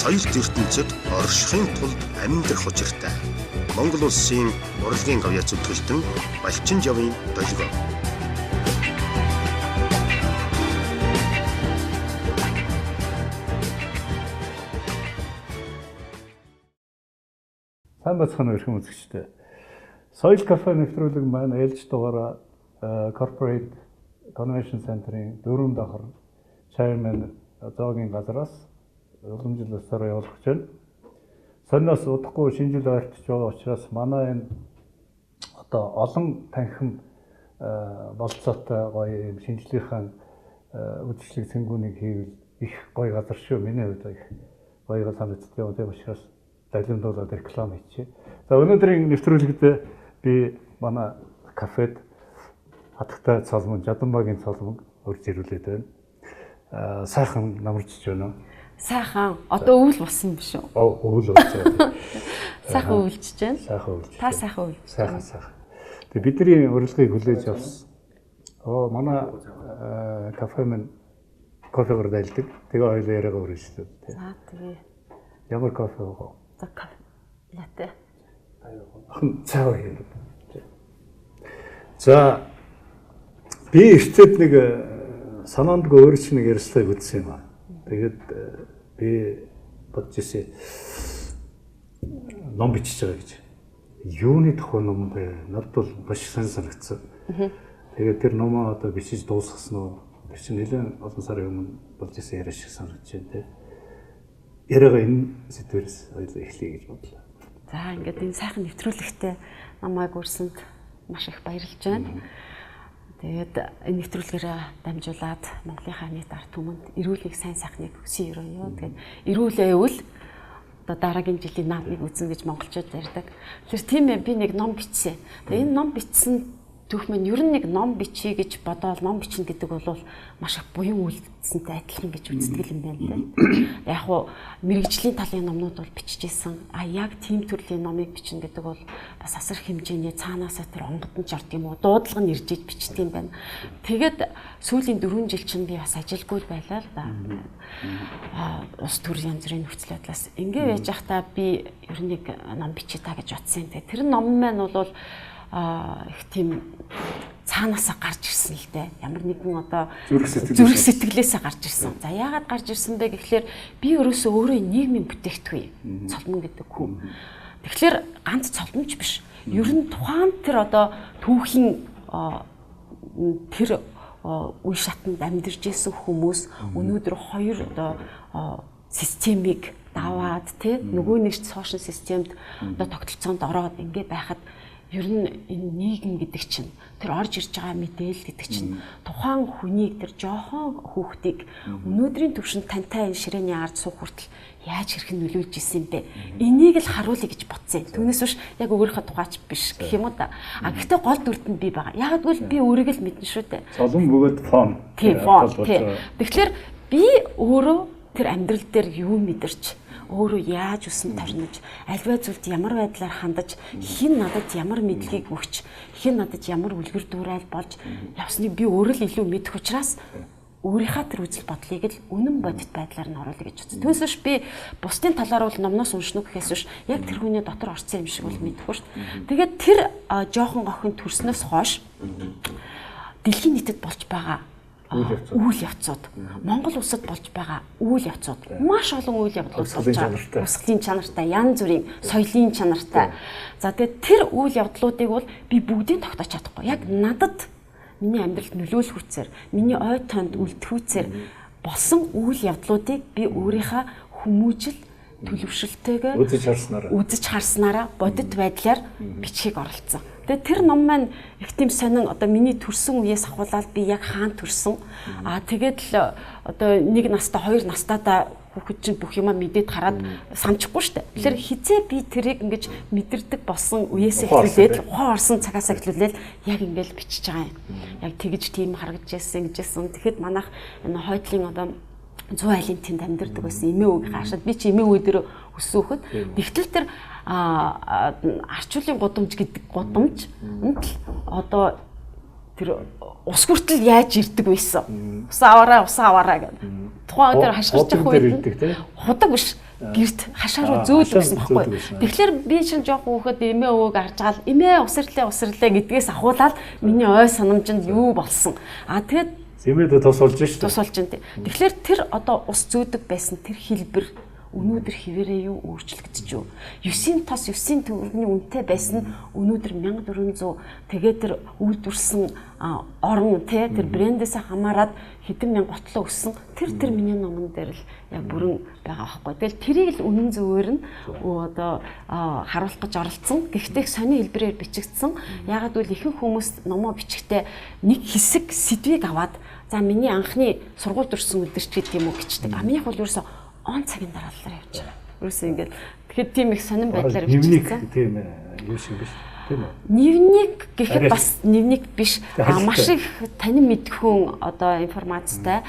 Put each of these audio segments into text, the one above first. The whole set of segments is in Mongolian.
соёл ертөнцөд оршихын тулд амьдрах учиртай. Монгол улсын урлагийн говья зүтгэлтэн Балчин жавын долгио. Сайн бацхан өрхөн үзэгчтэй. Соёл кафе нэвтрүүлэг маань ээлж дугаараа Corporate Convention Center-ийн 4 давхар chairman зоогийн газраас улам жил өсөөр явуулах гэж байна. Сонноос удахгүй шинэ жил ойртож байгаа учраас манай энэ одоо олон танхим болцоотой гоё юм шинжлэхийн үйлчлэг цэнгүүнийг хийвэл их гоё газар шүү. Миний хувьд их гоё санагддаг юм. Тийм учраас далимдуулаад реклам хийчихье. За өнөөдрийн нэвтрүүлэгт би манай кафед хатагтай цолмон, Жаданбагийн цолмон урьж ирүүлээд байна. Сайхан намарчж байна уу? Сайхан. Одоо өвөл болсон юм биш үү? Өвөл болсон. Сайхан өвөлжж байна. Сайхан өвөлж. Та сайхан өвөл. Сайхан. Тэгээ бидний урилгыг хүлээж авсан. Манай кафе маань кофегаар дайлдаг. Тэгээ хоёул яриагаа өргөжлөө. За тэгээ. Ямар кофе вэ? За кофе. Латте. Цаа хийв. За би эртээд нэг санаандгүй өөрөө ч нэг ярьслыг үзсэн юм аа. Тэгээд би бодож ирсэн ном бичиж байгаа гэж. Юуны тухай ном бэ? Надад бол маш сайн санагдсан. Тэгээд тэр номоо одоо бичиж дуусгасан уу? Тэр чинь нэлээд олон сарын өмнө болж ирсэн яриа шиг санагдаж байна те. Яриагаа энэ сэдвэрээс ойлоо эхлэе гэж бодлоо. За ингээд энэ сайхан нэвтрүүлэгтээ намайг урьсанд маш их баярлж байна. Тэгээд энэ нэвтрүүлгээрээ дамжуулаад Монголынхаа нийт ард түмэнд эрүүлэг сайн сайхныг хүсье өрөөё. Тэгээд эрүүлээвэл одоо дараагийн жилийн наадмыг үзнэ гэж монголчууд ярьдаг. Тэгэхээр тийм ээ би нэг ном бичсэн. Тэгээд энэ ном бичсэн түүх минь ер нь нэг ном бичье гэж бодоод ном бичнэ гэдэг бол маш их буян үйлдэлсэнтэй адилхан гэж үздэг юм байна лээ. Яг хуу мэрэгжлийн талын номнууд бол бичижсэн. Яг тийм төрлийн номыг бичнэ гэдэг бол бас асар хэмжээний цаанаасаа тэр онгодон чорт юм уу дуудлага нь ирж бичдэг юм байна. Тэгээд сүүлийн 4 жил чинь би бас ажилгүй байлаа л да. Ус төр янз бүрийн нөхцөл байдлаас ингээ байж байхдаа би ер нь нэг ном бичиж та гэж бодсон. Тэр ном маань бол их тийм цаанаасаа гарч ирсэн л дээ. Ямар нэгэн одоо зүрх сэтгэлээсээ гарч ирсэн. За яагаад гарч ирсэн бэ гэхлээр би өөрөөсөө өөрөө нийгмийн бүтээгдэхүүн цолмон гэдэг хүн. Тэгэхээр ганц цолмонч биш. Ер нь тухайн тэр одоо түүхийн тэр үе шатанд амьдарч исэн хүмүүс өнөөдөр хоёр одоо системийг даваад тий нөгөө нэг сошиал системд одоо тогтолцоонд ороод ингэ байхад ер нь энэ нийгэм гэдэг чинь тэр орж ирж байгаа мэдээлэл гэдэг чинь тухайн хүнийг тэр жоохон хүүхдийг өнөөдрийн төвшөнд тантай энэ ширээний ард суух хүртэл яаж хэрхэн нөлөөлж исэн бэ? Энийг л харуулъя гэж бодсон. Түүнээс биш яг өөрийнхөө тухайч биш гэх юм уу да. Гэхдээ гол дүрд нь би байгаа. Яг гэвэл би өөрийгөө л мэднэ шүү дээ. Цолон бөгөөд фон. Тийм фон. Тэгэхээр би өөрөө тэр амьдрал дээр юу мэдэрч өөрөө яаж өсөн торнож, альва зүйлд ямар байдлаар хандаж, хэн надад ямар мэдлэгийг өгч, хэн надад ямар үлгэр дуурайл болж явсныг би өөрөө л илүү мэдэх учраас өөрийнхөө тэр үзэл бодлыг л үнэн бодит байдлаар нь оруулъя гэж бодсон. Түүнээс биш би бусдын талаар бол номноос уншна гэхээс биш яг тэр хүний дотор орсон юм шиг бол мэдэхгүй шүү дээ. Тэгээд тэр жоохон охин төрснөөс хойш дэлхийн нийтэд болж байгаа үйл явцууд Монгол улсад болж байгаа үйл явцууд маш олон үйл явдлууд болж байгаа. Усгалын чанартай, янз бүрийн соёлын чанартай. За тэгээд тэр үйл явдлуудыг бол би бүгдийг тогтоож чадахгүй. Яг надад миний амьдралд нөлөөлөх үцээр, миний ой тоонд үлдэхүүцээр болсон үйл явдлуудыг би өөрийнхөө хүмүүжил төлөвшөлтэйгээр үзэж харснараа бодит байдлаар бичгийг оролцсон. Тэгээ тэр ном маань их тийм сонин одоо миний төрсэн үеэс ахуулаад би яг хаана төрсэн. Тэгээд л одоо нэг настай хоёр настайдаа хүүхэд чинь бүх юма мэдээд хараад санчихгүй штэ. Тэгэхээр хизээ би тэрийг ингэж мэдэрдэг болсон үеэс эхлүүлээд ухаан орсон цагаас эхлүүлээд яг ингэж бичиж байгаа юм. Яг тэгж тийм харагдаж байсан гэжсэн. Тэгэхэд манайх энэ хойдлын одоо 100 айлын тэнд амьдардаг байсан эмээ өвгийнхээ хашаад би чи эмээ өвөө дээр өсөөхөд тэгтэл тэр арчуулын гудамж гэдэг гудамж одоо тэр ус хүртэл яаж ирдэг байсан. Ус аваараа гэдэг. Тухайн өдөр хашгирч явах үед худаг биш. Гэрт хашаа руу зөөлөг гэсэн баггүй. Тэгэхээр би чинь жоох хөөхөд эмээ өвөөг харж гал эмээ усрлээ гэдгээс ахуулаад миний ой санамжинд юу болсон. Тэгээд эмээд тусуулж шүү дээ. Тусуулж дээ. Тэгэхээр тэр одоо ус зөөдөг байсан тэр хэлбэр өнөөдөр хിവэрээ юу өөрчлөгдөж юу? 9-ийн тос 9-ийн төгрөгийн үнэтэй байсан нь өнөөдөр 1400 тэгээд тэр үйлдвэрсэн орон тий тэр брэндээс хамаарад хэдэн мянга готлоо өссөн тэр миний номон дээр л яг бүрэн байгаа байхгүй. Тэгэл тэрийг л үнэн зөвөөр нь одоо харуулах гэж оролцсон. Гэхдээ сони хэлбэрээр бичигдсэн. Ягаад гэвэл ихэнх хүмүүс номоо бичихтэй нэг хэсэг сэдвийг аваад за миний анхны сургууль дурсан өдөрч гэдэг юм уу бичдэг. Минийх бол ерөөсөө он цагийн дараалалаар явж байгаа. Ерөөсөө ингээд тэгэхээр тийм их сонирн байдлаар бичсэн. Тийм юм шиг биш. Тийм үү? Нэвник гэхэд бас нэвник биш. Маш их танин мэдхүүн одоо информацтай.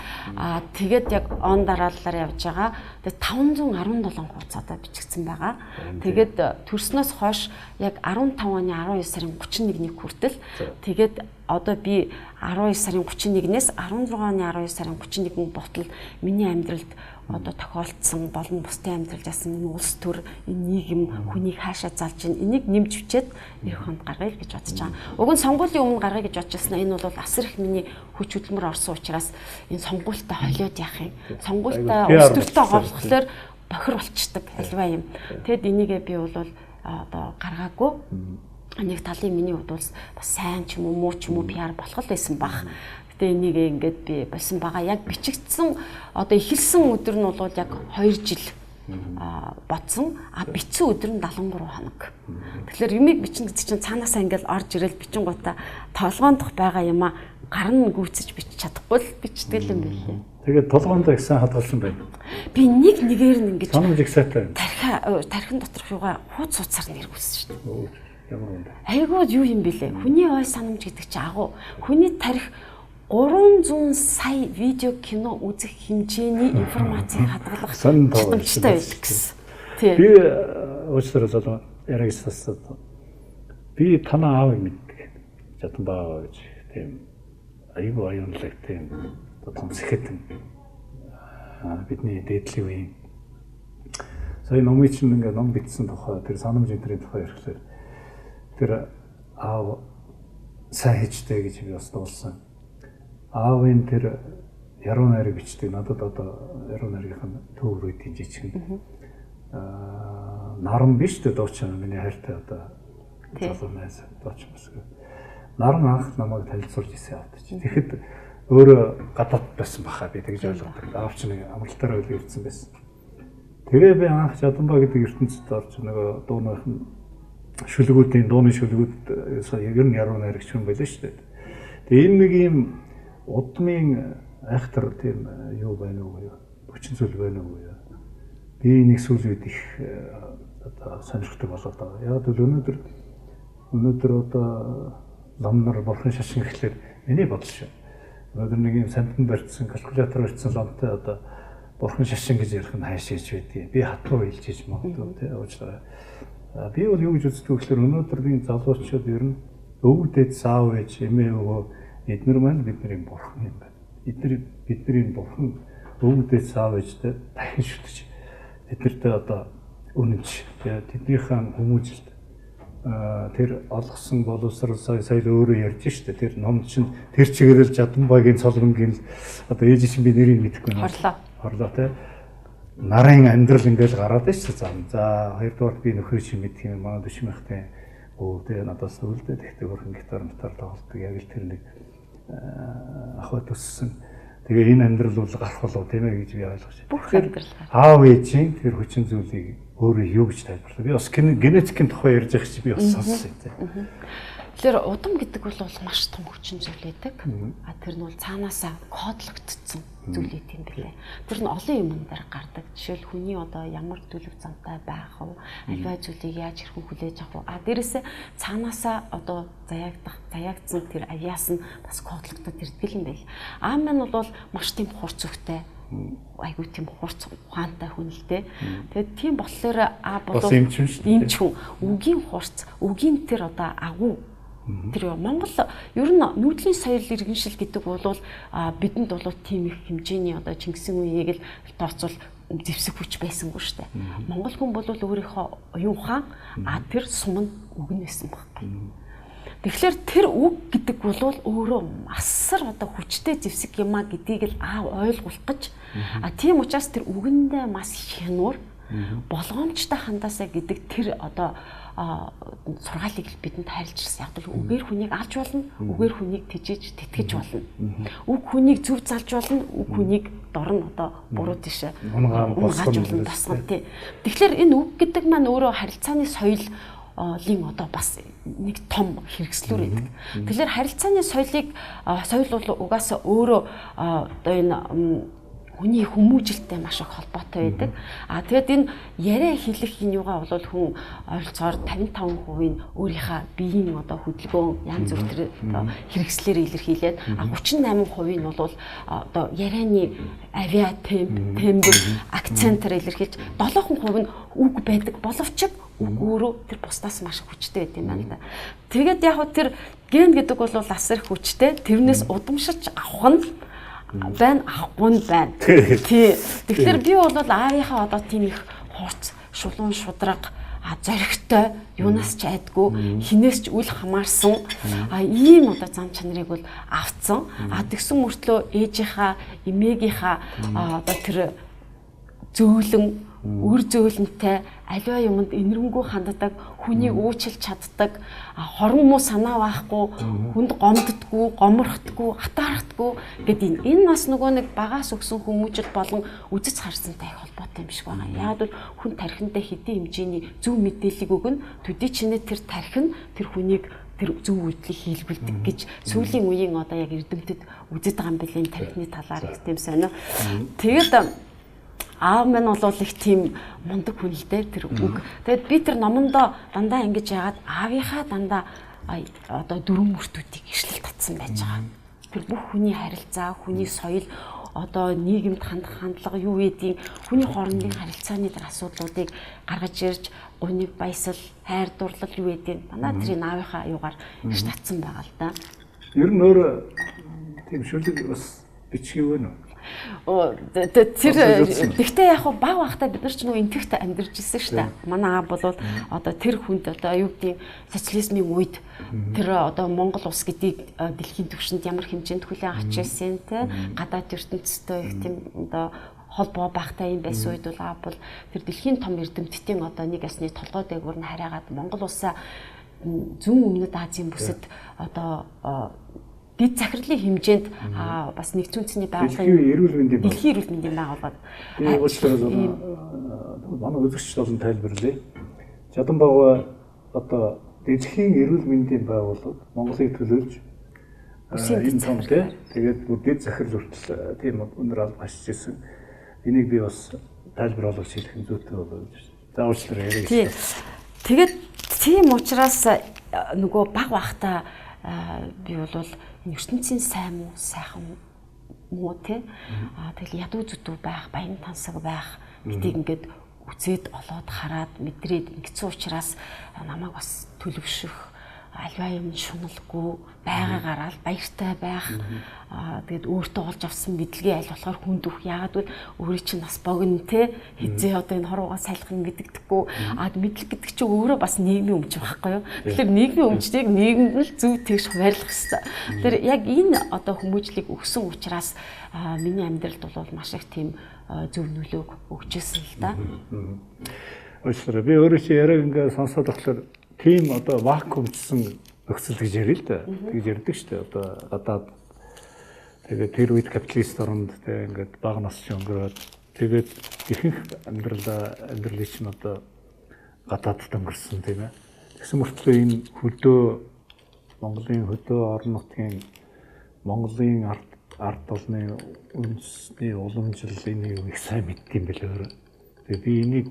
Тэгээд яг он дараалалаар явж байгаа. Тэгээд 517 хуудас одоо бичигдсэн байгаа. Тэгээд төрснөөс хойш яг 15 оны 12 сарын 31-ний хүртэл тэгээд одоо би 12 сарын 31-ээс 16 оны 12 сарын 31-ний болтол миний амьдралд одоо тохиолдсон болон бусдын амьдралд ясан энэ улс төр энэ нийгэм хүнийг хаашаа залж ийн энийг нэмж өчөөд эх хонд гаргая л гэж бодож байгаа. Уг нь сонгуулийн өмнө гаргая гэж бодчихсон. Энэ бол асар их миний хүч хөдөлмөр орсон учраас энэ сонгуультай холиод яах юм. Сонгуультай улс төртэй голхолоор бохир болчдөг альва юм. Тэгэд энийгээ би бол одоо гаргаагүй. Нэг талын миний хувьд бол бас сайн ч юм уу муу ч юм уу PR болох л байсан баг. Гэтэ энийг ингээд би болсон байгаа. Яг бичигдсэн одоо эхэлсэн өдөр нь бол яг 2 жил бодсон. Бичсэн өдөр нь 73 хоног. Тэгэхээр юмыг бичнэ гэдэг чинь цаанаасаа ингээд орж ирэл бичингуудаа толгоондох байгаа юм а гарна гүйцэж бичиж чадахгүй л бичдэг юм байлээ. Тэгээд толгоондоо ихсэн хадгалсан байна. Би нэг нэгээр нь ингэж санамж их сайтай. Тархин доторх юугаа хууц суцаар нэргүүлсэн шүү дээ. Ямар юм бэ? Айгуу юу юм бэлээ. Хүний ой санамж гэдэг чинь агуу. Хүний тарих 300 сая видео кино үзэх хэмжээний информацийг хадгалах чадамжтай байдаг гэсэн. Би уучлаарай яриаг сонсоод би танаа аавыг мэддэг. Жадамбаа гэж тийм айгуу аюунлаг тийм том сэхэтэн бидний дээдлийн үеийн сая номын чинь ингээ ном бичсэн тухай тэр санамж энтрийн тухай ярихлаар тэр аав сайн хийжтэй гэж би бас дуулсан. Аавын тэр яруу найраг бичдэг. Надад одоо яруу найргийнх нь төв рүү жижигхэн. Наран биш дээ дуучин миний хайртай одоо залуу найз дуучин бас. Наран анх намайг танилцуулж ирсэн аваад чи. Тэгэхэд өөрөө гадаад байсан баха би тэгж ойлгодог. Аав чинь амралтаараа үл ирсэн байсан. Тэгээ би анх Жадамбаа гэдэг ертөнцид орж нөгөө дууных нь шүлгүүдийн дууны шүлгүүд ер нь яруу найрагч юм байлаа шүү дээ. Тэгээ энэ нэг юм удмын айхтар тийм юу байна уу юу? Хүчин зүйл байна уу юу? Би нэг сүүл үед их одоо сонирхдаг болоод байгаа. Яг л өнөөдөр одоо ламнар бурхан шашин гэхлээр миний бодол шүү. Өнөөдөр нэг юм самтан барьсан калкулятор барьсан ламтай одоо бурхан шашин гэж ярих нь хайш хийж байдгийг. Би хатруу хэлж хийж магадгүй тий уучлаарай. Би бол юу гэж үздэг гэхээр өнөөдрийн залуучууд ер нь өвгдөд заав ээж эмээ өвөө эднэр маань бидний бурхан юм байна. Бидний бурхан өвгдөд заав ээжтэй дахин шүтэж тэднэртэй одоо үнэнч тэднийхэн хүмүүжилт тэр олгосон боловсрал сая өөрөө ярьж штэ тэр ном чинь тэр чигээрэл Жадамбаагийн Солонгын одоо ээж чинь би нэрийг мэдэхгүй байна. Хорлоо тий нарын амьдрал ингээл гараад байна шүү зам. За хоёрдугаар би нөхөр чинь мэдх юм манай дөшмөхтэй өвдөө надаас өвлдөө тэгтээ хөрхөн гитар тоглодог яг л тэр нэг ахуй төссөн. Тэгээ энэ амьдрал бол гарах болов тийм ээ гэж би ойлгож байна. Бүх амьдрал. Аав ээжийн тэр хүчин зүйлийг өөрөө юу гэж тайлбарлав? Би бас генетикийн тухай ярьж байгаа чи би бас сонссон тийм. Тэгэхээр удам гэдэг бол маш том хүчин зүйл байдаг. Тэр нь бол цаанаасаа кодлогдсон зүйл юм билээ. Тэр нь олон юмнаар гардаг. Жишээл хүний одоо ямар төлөв замтай байх вэ? Альва зүйлийг яаж хэрхэн хүлээж авах вэ? Дээрээсээ цаанаасаа одоо заягдсан тэр авиас нь бас кодлогдод ирдэг юм байл. Аав маань бол маш тийм хурц өгтэй. Айгуу тийм хурц ухаантай хүн л дээ. Тэгээд тийм болохоор аав бол эмч хүн. Үгийн хурц, үгийн тэр одоо агуу Тэр Монгол ер нь нүүдлийн соёл иргэншил гэдэг бол бидэнд бол тийм их хэмжээний одоо Чингисийн үеийг л тооцвол зэвсэг хүч байсангүй шүү дээ. Монгол хүн бол өөрийнхөө оюун ухаан тэр сум нь үгэн байсан байхгүй. Тэгэхээр тэр үг гэдэг бол өөрөө асар одоо хүчтэй зэвсэг юмаа гэдгийг л ойлгуулах гэж тийм учраас тэр үгэндээ маш хянуур болгоомжтой хандаасаа гэдэг тэр одоо сургаалыг бидэнд харилж ирсэн. Яг л үгээр хүнийг алж болно, үгээр хүнийг тижиж тэтгэж болно. Үг хүнийг зөв залж болно, үг хүнийг дорн одоо буруу тийш унгаж болно босгон тий. Тэгэхээр энэ үг гэдэг маань өөрөө харилцааны соёлын одоо бас нэг том хэрэгслүүр байдаг. Тэгэхээр харилцааны соёлыг соёл бол угаасаа өөрөө одоо энэ хүний хүмүүжилттэй маш их холбоотой байдаг. Тэгээд энэ яриа хэлэх энэ юугаа бол хүн ойролцоогоор 55% нь өөрийнхөө биеийн одоо хөдөлгөөн янз бүр тэр одоо хэрэгслээр илэрхийлээд 38% нь бол одоо ярианы авиа тембр акцентээр илэрхийлж 7% нь үг байдаг боловч үг өөрөө тэр бусдаас маш хүчтэй байт юм байна да. Тэгээд яг хөө тэр ген гэдэг бол асар их хүчтэй. Тэрнээс удамшиж авах нь байна авахгүй байна. Тий. Тэгэхээр би бол аавынхаа одоо тийм их хурц, шулуун шудраг, зоригтой, юунаас ч айдгүй, хинээс ч үл хамаарсан ийм одоо зам чанарыг бол авцсан. Тэгсэн мөртлөө ээжийнхаа, эмээгийнхаа одоо тэр зөөлөн үр зөөлөнтэй аливаа юмд инэрэнгүү ханддаг, хүний уучлж чаддаг, хорон муу санаа байхгүй, хүнд гомддаггүй, гоморхдаггүй, атаархдаггүй гэдэг энэ бас нөгөө нэг багаас өгсөн хүмүүжил болон үзэж харсантай их холбоотой юм шиг байна. Яг бол хүн тархиндаа хэдийн хэмжээний зөв мэдээллийг өгнө, төдий чинээ тэр тархин тэр хүнийг тэр зөв үйлдэлийг хийлгүүлдэг гэж сүүлийн үеийн одоо яг эрдэмтэд үзэж байгаа юм билээ тархины талаар их тийм сонио. Тэгээд аав минь бол их тийм мундаг хүн л дээ тэр үг. Тэгэд би тэр номондоо дандаа ингэж яагаад аавынхаа дандаа одоо дөрвөн мөртүүдийг ишлэл татсан байж байгаа. Тэр бүх хүний харилцаа, хүний соёл, одоо нийгэмд хандах хандлага юу гэдгийг, хүний хоорондын харилцааны тэр асуудлуудыг гаргаж ирж, гуниг баясал, хайр дурлал юу гэдгийг дандаа тэрийн аавынхаа юугаар их татсан байгаа л да. Ер нь өөр тийм шүлэг бас бичиг байна уу? Тэр тэгтээ яг баг багтаа бид нар ч нөгөө энтэгт амьдарч ирсэн шүү дээ. Манай аав бол одоо тэр хүнд одоо юу гэдэг социализмын үед тэр одоо Монгол улс гэдгийг дэлхийн түвшинд ямар хэмжээнд хүлээн авч ирсэн те гадаад ертөнцтэй их тийм одоо холбоо багтаа юм байсан үед бол аав бол тэр дэлхийн том эрдэмтдийн одоо нэг ясны толгой дээгүүр нь хараагаад Монгол улсаа зүүн өмнөд Азийн бүсэд одоо дэд захирлын хэмжээнд бас нэгдсэн үндэсний байгууллагын дэлхийн эрүүл мэндийн байгууллагад манай үзэгчд олон тайлбарлая. Жаданбага одоо дэлхийн эрүүл мэндийн байгууллага Монголыг төлөөлж энэ томтой тэгээд бүр дэд захирал хүртэл тийм өнөр алба хашиж ирсэн. Энийг би бас тайлбарлуулж хэлэх нь зүйтэй болов уу гэж. Заавчлаар яриа. Тэгээд тийм учраас нөгөө баг багтаа би бол ертөнцийн сайн муу сайхан муу те тэгэл ядуу зүдүү байх, баян тансаг байх гэдгийг ингээд үзээд олоод хараад мэдрээд ингэсэн учраас намайг бас төлөвшөх альва юм шуналгүй байгаагаар л баяртай байх тэгээд өөртөө олж авсан мэдлэгээ аль болохоор хүнд өгөх яагаад бол өөрийн чинь бас богино те хизээ одоо энэ хоруугаа сайлах мэддэгдэхгүй мэдлэг гэдэг чинь өөрөө бас нийгмийн өмч байхгүй юу тэгэхээр нийгмийн өмчийг нийгэмд л зөв тэгш хуваарлах хэрэгтэй тэгэхээр яг энэ одоо хүмүүжлийг өгсөн учраас миний амьдралд бол маш их тийм зөв нөлөөг өгчээсэн л да. Өөсөрөө би өөрөө чи яриаг ингээд сонсоод болохоор тийм одоо вакуумчсан нөхцөл гэж ярил л да. Тэгж ярьдаг шүү дээ. Одоо гадаад тэгээд тэр үед капиталист оронд тэгээд ингээд баг нас ч өнгөрөөд тэгээд ихэнх амьдралыг чинь одоо гадаадд өнгөрсөн тийм ээ. Тэгсэн мөртлөө энэ хөдөө Монголын хөдөө орон нутгийн Монголын ард олны үндэсний уламжлалын юу их сайн мэддэм байлээ өөрөө. Тэгээд би энийг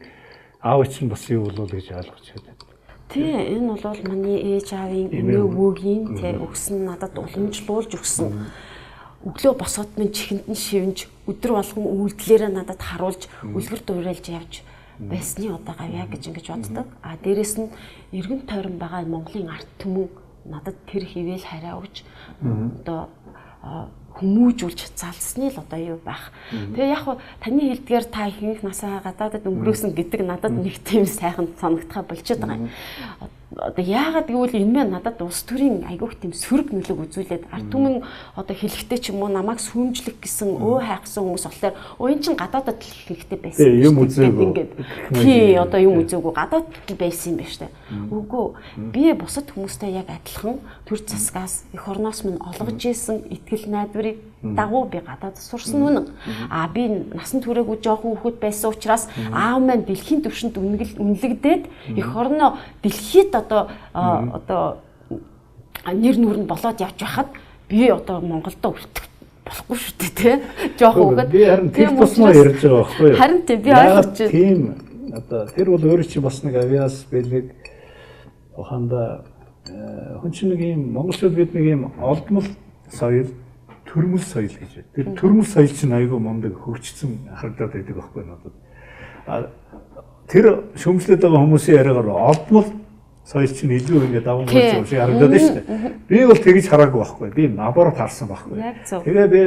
аав чинь бас юу болов гэж ойлгож байна. Тий, энэ бол миний ээж аавын эмээ өвөөгийн тий өгсөн надад уламжлуулж өгсөн. Өглөө босоод минь чихэнд нь шивнж, өдөр болгон үйлдэлээрээ надад харуулж, үлгэр дуурайлж явж байсны одоо гавья гэж ингэж боддог. Дээрэс нь эргэн тойрон байгаа Монголын ард түмэн надад тэр хിവэл хараа өгч одоо хүмүүжүүлж залсны л одоо юу байх. Тэгээ яг хуу таны хэлдгээр та ихэнх насаа гадаадад өнгөрөөсөн гэдэг надад нэг тийм сайхан санагдахаа болчиход байгаа юм. Одоо яагаад гэвэл энэ мэн надад улс төрийн айгүйх тийм сөрөг нөлөөг үзүүлээд ард түмэн одоо хэлэхдээ ч юм уу намайг сүмжлэх гэсэн өө хайхсан хүмүүс болохоор өө эн чин гадаадад л хэлэхдээ байсан юм үзээгүй. Тий одоо юм үзээгүй гадаадд л байсан юм байна штэ. Үгүй би бусад хүмүүстэй яг адилхан төр засгаас эх орноос минь олгож исэн итгэл найдварыг дагуу би гадаад сурсан үнэн. А би насан туршаагүй жоохон хүүхэд байсан учраас аав маань дэлхийн түвшинд үнэлэгдээд эх орноо дэлхийд одоо нэр нүрэнд болоод явж байхад би одоо Монголдо үлдэх болохгүй шүү дээ тий. Жоохон хүүхэд би харин тэр тусмаа ярьж байгаа байхгүй юу? Харин тийм би ойлгож байна. Тийм одоо тэр бол өөрөө чи бас нэг авиас бэлэг ухаанда хүн чинь нэг юм монголчууд бид нэг юм олдмол соёл төрмөл соёл гэж байна. Тэр төрмөл соёл чинь айгүй мундаг хөгжсөн харагдаад байдаг байхгүй надад. Тэр шөмжлөд байгаа хүмүүсийн яриагаар олдмол соёл чинь илүү ингээд даван болж байгаа шиг харагдаад байна шүү дээ. Би бол тэгж хараагүй байхгүй. Би набаар таарсан байхгүй. Тэгээ би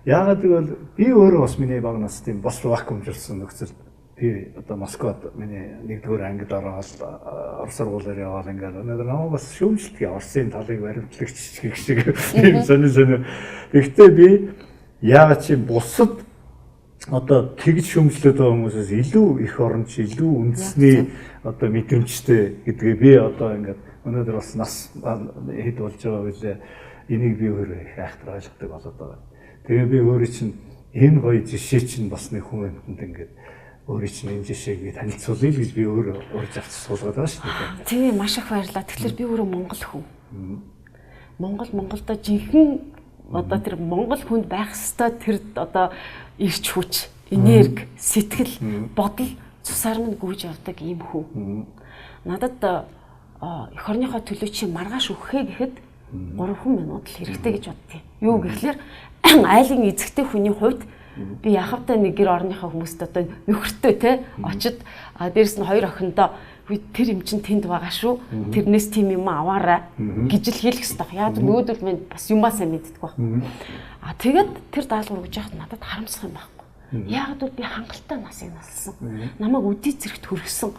яагаад гэвэл би өөрөө бас миний баг нас тийм бос вакуумжирсан нөхцөл. Би одоо Москвад миний нэгдүгээр ангид ороод орос сургуулиар яваад ингээд өнөөдөр намайг бас шүүмжлэлт Оросын талыг баримтлагч гэх шиг юм сонио. Гэхдээ би яагаад чи бусад одоо тэгж шүүмжлээд байгаа хүмүүсээс илүү их оронч илүү үндэсний одоо мэдрэмжтэй гэдгээ би одоо ингээд өнөөдөр бас нас хэд болж байгаа билээ. Энийг би өөрөө их айхтар ойлгодог болоод байгаа. Тэгээ би өөрөө чинь энэ гоё жишээ чинь бас нэг хүн амьтанд ингээд өөрөө чинь энэ жишээг танилцуулъя гэж би өөрөө урьж авч суулгаад байгаа шүү дээ. Тийм маш их баярлалаа. Тэгэхээр би өөрөө монгол хүн. Монголдо жинхэнэ одоо тэр монгол хүнд байх ёстой тэр одоо ирч хүч, энерги, сэтгэл, бодол цусаар минь гүйж явдаг ийм хүн. Надад эх орныхоо төлөө чи маргааш өгөхээ гэхэд 3 минут л хэрэгтэй гэж боддیں۔ Юу гэхлээр айлын эзэгтэй хүний хувьд би яхавтаа нэг гэр орныхоо хүмүүст одоо нөхөртөө те очид дээрэс нь 2 охиндоо тэр юм чин тэнд байгаа шүү. Тэрнээс тийм юм аваарай гэж л хэлэх хэрэгтэй. Яг нүүдэл минь бас юмасаа мэддэг баг. Тэгээд тэр даалгавар өгж яхад надад харамсах юм байхгүй. Яг л би хангалттай насыг нассан. Намайг үдий зэрэгт хүргэсэн.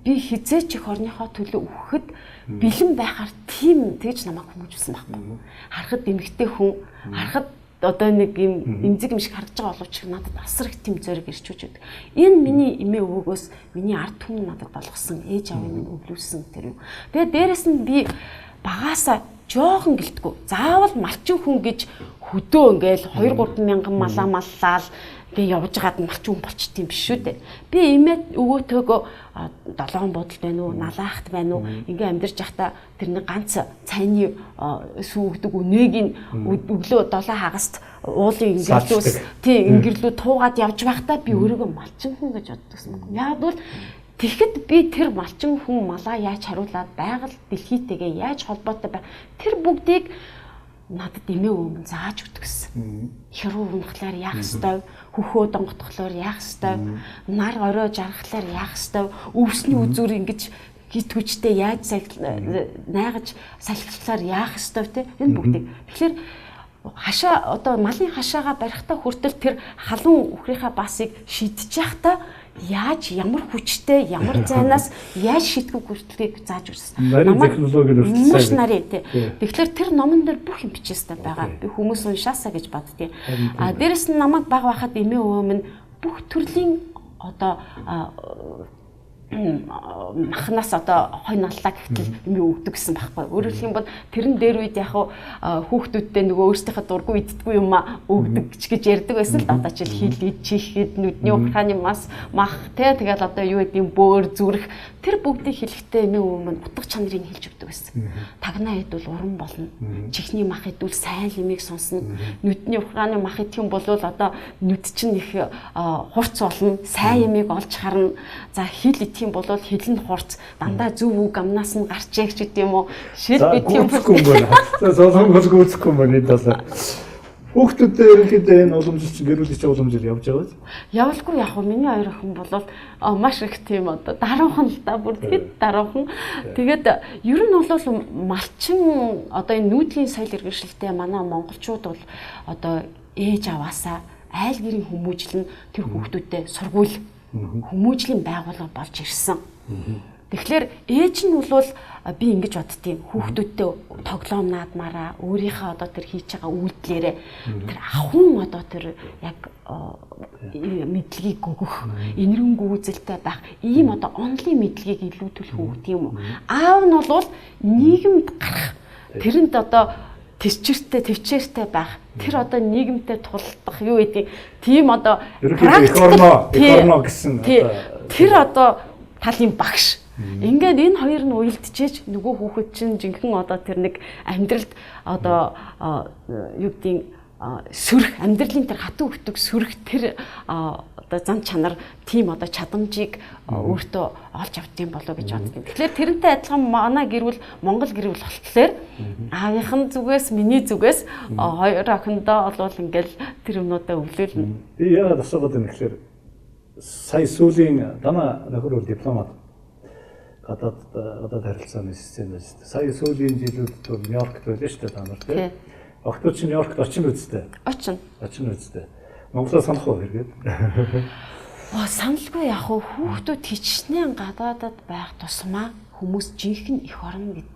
Би хизээч их орныхоо төлөө өгөхөд бэлэн байхаар тийм тэгж намайг хүмүүжүүлсэн байхгүй. Харахад эмэгтэй хүн, харахад одоо нэг юм эмзэг юм шиг харагдаж байгаа боловч надад асар их тийм зориг ирч үжид. Энэ миний эмээ өвөөгөөс миний ард түмэн надад болгосон, ээж аав минь өвлүүлсэн тэр юм. Тэгээ дээрэс нь би багаасаа жоохон гэлтгүү. Заавал малчин хүн гэж хөдөө ингээл 2-3 мянган малаа маллаал гээ явж байгаад малчин хүн болчт юм биш шүү дээ. Би эмээ өвөөтөөгөө 7 бодол байна уу, налаахт байна уу, ингээ амьдарч явахдаа тэрний ганц цайны сүүгдэг үнэгийг өглөө 7 хагаст уулын ингээрлүүс тийм ингээрлүү туугаад явж байхдаа би өөрийгөө малчин хүн гэж боддогсон. Яг бол тэгэхэд би тэр малчин хүн малаа яаж харуулад байгаль дэлхийтэйгээ яаж холбоотой байх тэр бүгдийг надад эмээ өмнө зааж өгдөгсөн. Хяруу унахлаар яах ёстой, хөхөө донготхлоор яах ёстой, нар орой жаргахлаар яах ёстой, өвсний үзүүр ингэж хит хүчтэй яаж найгаж салхилахлаар яах ёстой те энэ бүгдийг. Тэгэхээр хашаа одоо малын хашаага барихтаа хүртэл тэр халуун үхрийнхаа басыг шидэж явахдаа яаж ямар хүчтэй ямар зайнаас яаж шийтгэх хүртлийг зааж өгсөн. Намайг технологийн хүртэл маш нарийн тий. Тэгэхээр тэр номон дээр бүх юм бичээстэй байгаа. Би хүмүүс уншаасаа гэж боддیں۔ Дээрэс нь намайг баг байхад эмээ өвөө минь бүх төрлийн одоо махнаас одоо хойно аллаа гэхтэл юм өгдөг гэсэн байхгүй. Өөрөөр хэлэх юм бол тэрэн дээр үед яг хүүхдүүдтэй нөгөө өөрсдийнхээ дургу иддэггүй юм өгдөг гэж ярьдаг байсан л да. Одоо жишээл хил чихэд нүдний ухааны мас мах те тэгэл одоо юу гэдэм бөөр зүрх тэр бүгдийг хэлэхдээ эмээ өвөө минь утга чанарыг хэлж өгдөг байсан. Тагнаа идвэл уран болно. Чихний мах идвэл сайн лимийг сонсно. Нүдний ухааны мах идэх юм бол одоо нүд чинь их хурц болно. Сайн ямиг олж харна. За хил тийм бол хэлэн хурц дандаа зөв үг амнаас нь гарчээ гэж үт юм уу шил бит юм байна. За солонгос гүцэхгүй байна талаа. Хүүхдүүдтэй ерөнхийдөө энэ уламжлалч гэрүүлэгч уламжлал явж байгаа биз? Явалгүй яг хөө миний хоёр охин бол маш их тийм одоо даруухан л да бүр тэгэд даруухан. Тэгээд ер нь бол малчин одоо энэ нүүдлийн соёл иргэншилтэй манай монголчууд бол одоо ээж аваасаа айл гэрийн хүмүүжил нь тэр хүүхдүүдэд сургууль хүмүүжлийн байгууллага болж ирсэн. Тэгэхээр ээж нь бол би ингэж боддtiin хүүхдүүдтэй тоглоом наадмаараа өөрийнхөө одоо тэр хийж байгаа үйлдэлээрээ тэр ахын одоо тэр яг мэдлэгийг өгөх энэрэнгүй үзэлтэй байх ийм одоо онлын мэдлэгийг илүүдүүлэх үг тийм үү. Аав нь бол нийгэмд гарах тэрэнд одоо төвчээртэй байх тэр одоо нийгэмтэй тулдах юу гэдэг тийм одоо эх орно гэсэн тэр одоо талын багш. Ингээд энэ хоёр нь уялдчихэж нөгөө хүүхэд чинь жинхэнэ одоо тэр нэг амьдралд одоо юу гэдэг сөрөх амьдралын тэр хатуу хөтөг сөрөх тэр одоо зан чанар тийм одоо чадамжийг өөртөө олж авдсан болоо гэж боддیں۔ Тэгэхээр тэрнтэй адилхан манай гэр бүл Монгол гэр бүл болохоор аавынхан зүгээс миний зүгээс хоёр охиндоо бол ингээл тэр юмнуудаа өвлөөлнө. Би яагаад асуугаад байна гэхээр сая сүүлийн дана нөхөр дипломат гадаад харилцааны системээс сая сүүлийн жилүүд төр Нью-Йоркт байлаа шүү дээ та нар тийм. Охтууд чинь Нью-Йоркт очино үсттэй. Очино үсттэй. Монголоо санах уу хэрэгэд? Саналгүй яг хүүхдүүд хичнээн гадаадад байх тусмаа хүмүүс жинхэнэ эх орно гэдэг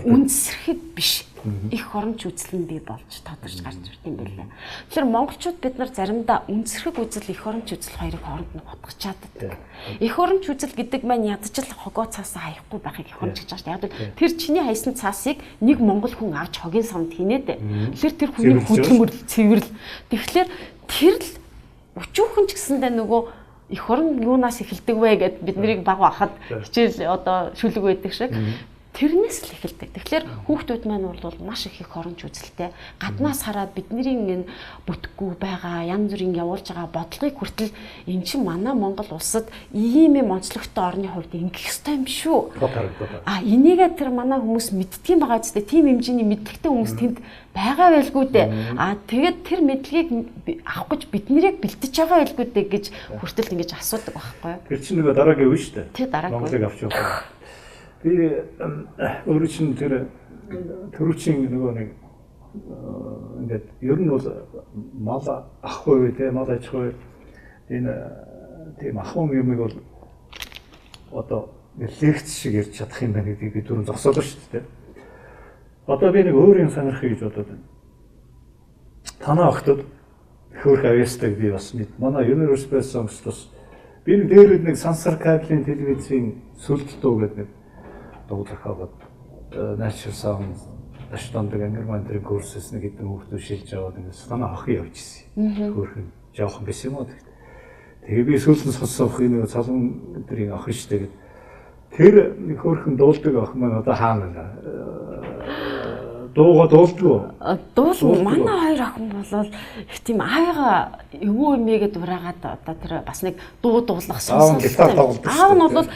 үнсрэхэд биш. Их оронч үзэл нь бий болж тодорч гарч ирд юм байлаа. Тэгэхээр монголчууд бид нар заримдаа үнсрэх үзэл их оронч үзэл хоёрыг хооронд нь хутгачаад байдаг. Их оронч үзэл гэдэг маань ядчил хогоо цаасаа хаяхгүй байхыг их оронч гэж байгаа. Яг тэр чиний хайсан цаасыг нэг монгол хүн авч хогийн самд хийнээд. Тэгэхээр тэр хүний хөдөлмөр цэвэрл. Тэгэхээр тэр л өчүүхэн ч гэсэндээ нөгөө их орон юунаас эхэлдэг вэ гэд бид нарыг баг бахад хичээл одоо шүлэг байдаг шиг. Тэрнээс л эхэлдэг. Тэгэхээр хүүхдүүд маань бол маш их оронч үзэлтэй. Гаднаас хараад бидний энэ бүтггүй байгаа янз бүрийн явуулж байгаа бодлогыг хүртэл эн чинь манай Монгол улсад ийм юм онцлогтой орны хувьд ингэх ёстой юм шүү. Энийгээ тэр манай хүмүүс мэддэг юм байгаа ч тийм хэмжээний мэдлэгтэй хүмүүс тэнд байгаа байлгүй дээ. Тэгээд тэр мэдлэгийг авах гэж биднийг бэлтэж байгаа байлгүй дээ гэж хүртэл ингэж асуудаг байхгүй юу? Тэр чинь нөгөө дараагийн үе шүү дээ. Тэр дараагийн. Монголыг авч явах. Би өөрөө чинь тэр төрүүчийн нөгөө нэг ингээд ер нь бол мал ахгүй те мал аж ахуй энэ тийм ахуйн юмыг бол одоо лекц шиг ярьж чадах юм байна гэдгийг би түрүүн зогсоолоо шүү дээ. Одоо би нэг өөр юм сонирхъя гэж бодоод байна. Танаа охтод хөөх авьяастай би бас мэд. Манай Universal Songs би нэг дээр нэг сансар кабелийн телевизийн сүлдэлтөө гэдэг нэг дуулахад Natural Sound Аштандаг ангермандрын курсээс нэг хэдэн хүүхдүүд шилж аваад нэг санаа хохин явж ирсэн. Хөөхөн жоохон биш юм уу. Тэгээ би сүүлд нь сонсох энэ цалан өдрийн охин штэ гэд. Тэр хөөхөн дуулдаг охин маань одоо хаана дууга дуулдаг. Дуул манай хоёр охин болол их тийм аавыгаа эвгүй эмээгээд ураагаад одоо тэр бас нэг дуулах сонсох. Аав нь бол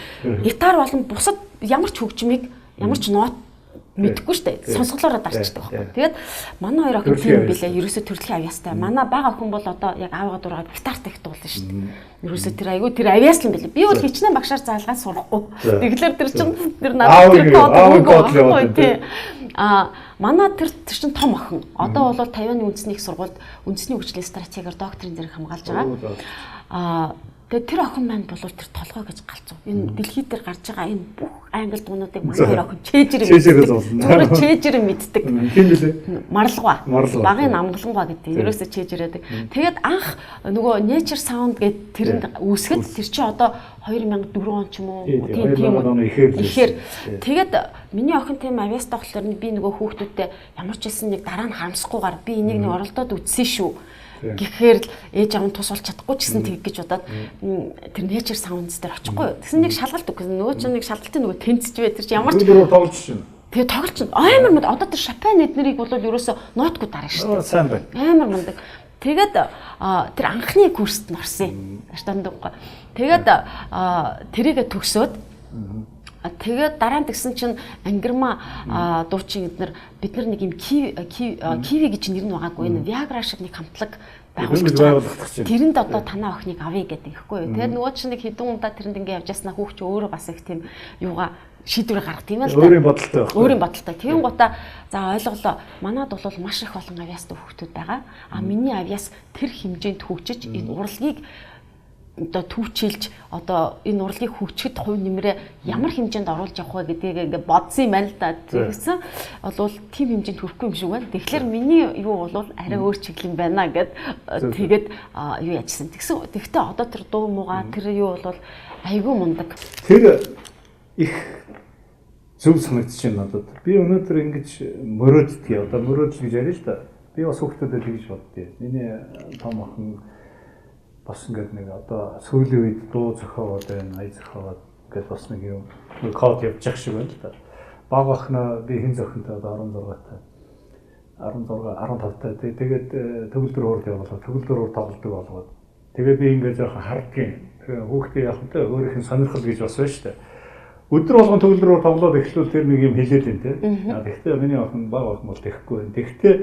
гитар болон бусад ямар ч хөгжмийг ямар ч нот мэдгүй штэ сонсголоороо дарчдаг байхгүй. Тэгээд манай хоёр охин тийм билээ. Ерөөсө төрөлхийн авьяастай. Манай бага охин бол одоо яг аавгаа дургаад гитарт их дуулна штэ. Ерөөсө тэр айгүй тэр авьяас л юм билээ. Би бол хичнээн багшаар заалгаад сурахгүй. Тэгэхээр тэр чин тэр надад тэр код тий. Манай тэр чин том охин. Одоо бол Тайваны үндэсний их сургуульд үндэсний хөгжлийн стратегиор докторийн зэрэг хамгаалж байгаа. Тэгээд тэр охин маань бол тэр толгой гэж галзуу. Энэ дэлхийд дээр гарч байгаа энэ бүх англи дуунуудыг манай хоёр охин чэжэр мэддэг. Тийм билээ. Марлгва. Багын амгалангаа гэдэг. Ерөөсөө чэжэрээдэг. Тэгээд анх нөгөө Nature Sound гэдэг тэрэнд үүсгэд тэр чи одоо 2004 он ч юм уу тийм ихээр тэгээд миний охин тийм авьяастай болохоор би нөгөө хүүхдүүдтэй ямар ч хэлсэн нэг дараа нь харамсахгүйгээр би энийг нэг оролдоод үтсэн шүү. Гэхээр л ээж аав нь тус болж чадахгүй ч гэсэн тэг гэж бодоод тэр Nature Sounds дээр очихгүй. Тэгсэн нэг шалгалт өгсөн. Нөгөө ч нэг шалгалтын нөгөө тэнцэж бай. Тэр чи ямар ч тоглож шин. Тэгээ тоглож шин. Амар мод одоо тэр Chopin эднэрийг бол ерөөсөө ноотгүй дарна шүү дээ. Сайн байна. Амар мундаг. Тэгээд тэр анхны курст нь орсон. Аштандаггүй. Тэгээд тэрийгэ төгсөөд Тэгээд дараа нь тэгсэн чинь ангирма дуучин эднэр бид нар нэг юм киви гэж нэр нь байгаагүй энэ Viagra шиг нэг хамтлаг байгуулагдаж тэрэнд одоо танаа охиныг авъя гэдэг ихгүй юу. Тэгээд нөгөө чинь нэг хэдэн удаа тэрэнд ингэ явж яснаа хүүхч өөрөө бас их тийм юугаа шийдвэр гаргах тийм ээ л да. Өөрийн бодолтой байх. Өөрийн бодолтой. Тэгэн гутаа за ойлголоо. Манад бол маш их олон авьяастай хүүхдүүд байгаа. Миний авьяас тэр хэмжээнд хөгжиж энэ урлагийг одоо төвчилж одоо энэ урлагийг хөгжихэд хувь нэмрээ ямар хэмжээнд оруулж явах вэ гэдгийг ингээ бодсон юм байна л да. Тэгсэн бол тийм хэмжээнд хүрэхгүй юм шиг байна. Тэгэхээр миний юу бол арай өөр чиглэл байна гэд тэгээд юу яжсан. Тэгтээ одоо тэр дуу муугаа тэр юу бол айгүй мундаг. Тэр их зөв санагдаж байна надад. Би өнөөдөр ингэж мөрөөддөг. Одоо мөрөөдөл гэж яриа л да. Би бас хүүхдүүдэд тэгж боддیں۔ Миний том охин бас ингээд нэг одоо сүүлийн үед дуу зохиогоод байна, ая зохиогоод ингээд бас нэг юм код явчих шиг байна л да. Баг охиноо би хэн зохинтой одоо 15-тай тэгээд төгөлдөр уурд явуулаад төгөлдөр уур тоглодог болгоод тэгээ би ингээд жоохон хардгийн. Тэгээ хүүхдээ яг хөтэ өөрийнх нь сонирхол гэж бас байна шүү дээ. Өдөр болгон төгөлдөр уур тоглоод эхлүүл тэр нэг юм хэлээд байна те. Тэгэхдээ миний охин баг охин бол тэхгүй байна. Тэгэхдээ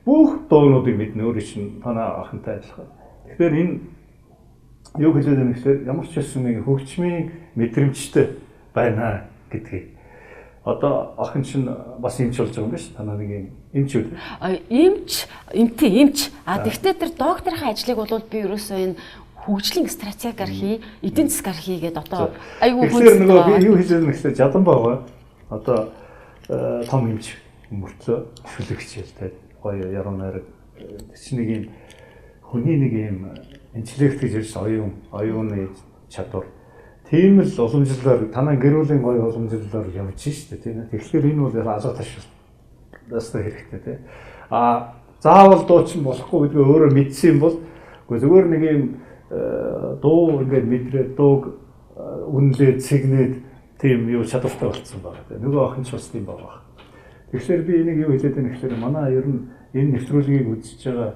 бүх дуунуудыг мэднэ өөрөө чинь танаа охинтой адилхан. Тэгэхээр энэ юу хэлээд байна гэхээр ямар ч байсан нэг хөгжмийн мэдрэмжтэй байна гэдгийг. Одоо охин чинь бас эмч болж байгаа юм биш танаа нэг юм эмч үү? Эмч. Тэгтээ тэр докторийн ажлыг бол би ерөөсөө энэ хөгжлийн стратегаар хий, эдийн засгаар хийгээд одоо айгүй хүн. Тэгэхээр нөгөө би юу хэлээд байна гэхээр жадан байгаа. Одоо том эмч мөртлөө шүлэгч ялтай гоё яруу найраг чи нэг юм хүний нэг юм интеллект гэж ярьж оюуны чадвар. Тийм л уламжлалаар танаа гэрүүлийн гоё уламжлалаар явж штэ тийм. Тэгэхээр энэ бол алга ташаал. Даста хэрэгтэй тийм. Заавал дуучин болохгүй гэдгээ өөрөө мэдсэн юм бол зүгээр нэг юм дуу ингээд мэдрээ дууг үнэлээд цэгнээд тийм юу чадвартай болцсон байна. Нөгөө охин ч бас тийм байгаа. Тэгэхээр би энийг юу хэлээд байна гэхээр манай ер нь энэ нэвтрүүлгийг үзэж байгаа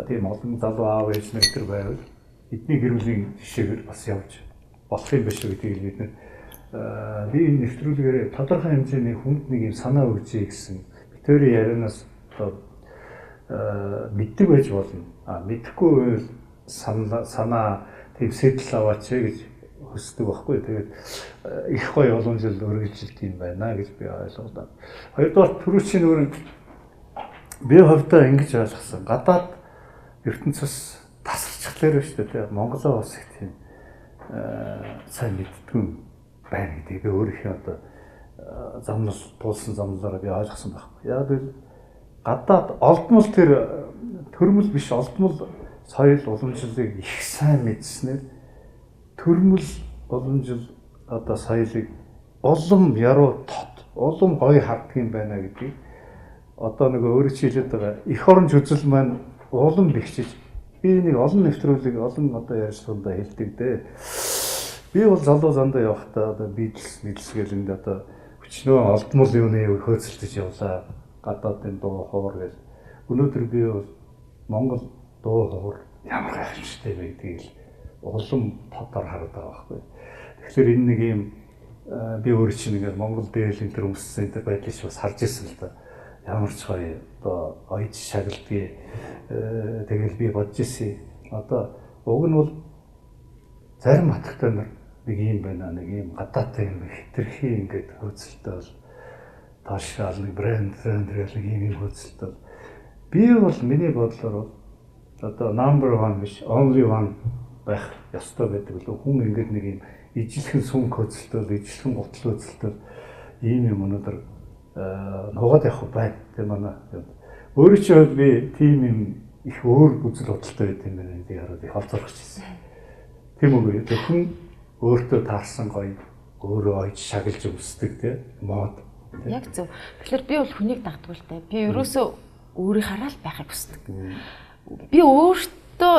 тийм олон залуу аав ээж нар төр байвал эдний гэрүүлийн жишээгээр бас явж болох юм биш үү гэдгийг бид нэр би энэ нэвтрүүлгээр тодорхой хэмжээний хүнд нэг юм санаа өгчий гэсэн битүүрийн ярианаас мэддэг байж болно. Мэдэхгүй байвал санаа тийм сэтэл аваач гэж хүсдэг байхгүй. Тэгээд их гоё уламжлал өргөжлөлт юм байна гэж би ойлголоо. Хоёрдугаар түрүүчийн өөр би хувьдаа ингэж ойлгосон. Гадаад ертөнцөөс тасарчлаар байна шүү дээ. Монголоо бас их тийм сайн мэддэггүй байна гэдэг би өөрийнхөө одоо замнал туулсан замналаараа би ойлгосон байхгүй. Яг л гадаад олдмол тэр төрмөл биш олдмол соёл уламжлалыг их сайн мэдснээр төрмөл уламжлал одоо соёлыг улам яруу тот улам гоё харддаг юм байна гэдгийг одоо нэг өөрөө чийлээд байгаа эх оронч үзэл маань улам бэхжиж би нэг олон нэвтрүүлэг олон одоо ярьцлаганда хэлдэг дээ. Би бол залуу зандаа явахдаа одоо бидлс гэж энд одоо өчнөө олдмол юуны хөөцөлдөж явлаа. Гадаадын дуу ховор гэж. Өнөөдөр би бол Монгол дуу ховор ямар гайхамшигтай байдгийг улам тодор хараад байгаа байхгүй. Тэгэхээр энэ нэг юм би өөр чинь ингээд Монгол дээрэлийн тэр өмссөн тэр байдлыг бас харж ирсэн л да. Ямар ч гоё одоо оёж шагналдгийг тэгэл би бодож ирсэн. Одоо уг нь бол зарим хатагтай нар нэг юм байна, нэг юм гадаатай юм хитрхи ингээд хөөцөлтөө бол таашаал нэг брэнд нэг юм хөөцөлтөө. Би бол миний бодлоор бол одоо number 1 биш, only one байх ёстой байдаг л хүн ингээд нэг юм ижилхэн сүн хөөцөлтөө, ижилхэн гутал хөөцөлтөө ийм юм өнөдөр нугаад явах байна тийм манай. Өөрөө ч би тийм юм их өөр үзэл бодолтой байт юм байна гэдэг хараад их олзорч ирсэн. Тийм үгүй зөвхөн өөртөө таарсан гоё өөрөө ойж шагилж өмсдөг тийм мод. Яг зөв. Тэгэхээр би бол хүнийг дагдгүй л дээ. Би ерөөсөө өөрийг хараад байхыг хүсдэг. Би өөртөө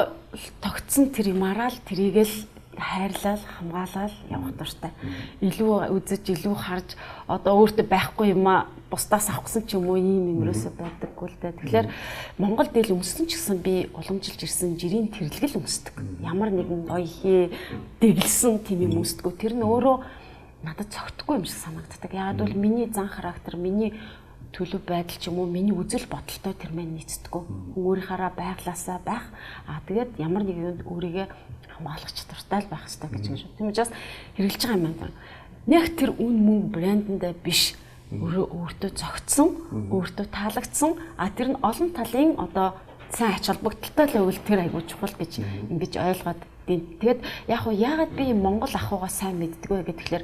тогтсон тэр юмараа л тэрийг л хайрлал, хамгаалал явах дуртай. Илүү үзэж, илүү харж одоо өөртөө байхгүй юмаа бусдаас авахсан ч юм уу ийм юмрөөсөө байдаггүй л дээ. Тэгэхээр Монгол дээл өмссөн ч гэсэн би уламжилж ирсэн жирийн тэрлэгэл өмсдөг. Ямар нэгэн гоё хээ дэглсэн тийм юм өмсдөггүй. Тэр нь өөрөө надад цогтгүй юм шиг санагддаг. Яагаад бол миний зан характер, миний төлөв байдал ч юм уу, миний үзэл бодолтой тэр мэн нийцдэггүй. Өөрийнхаараа байглаасаа байх. Тэгээд ямар нэг юунд өөрийгөө хамгаалах чадвартай л байх хэрэгтэй гэж байна шүү. Тийм учраас хэрэгжилж байгаа юм байна. Нэг тэр үн мөнгө брендэндээ биш. Өөртөө зөгцсөн, өөртөө таалагдсан. Тэр нь олон талын одоо сайн ач холбогдолтой л үйл тэр айгуу чухал гэж ингэж ойлгоод тийм. Тэгээд яагаад би Монгол ахуйгаа сайн мэддэг вэ гэхээр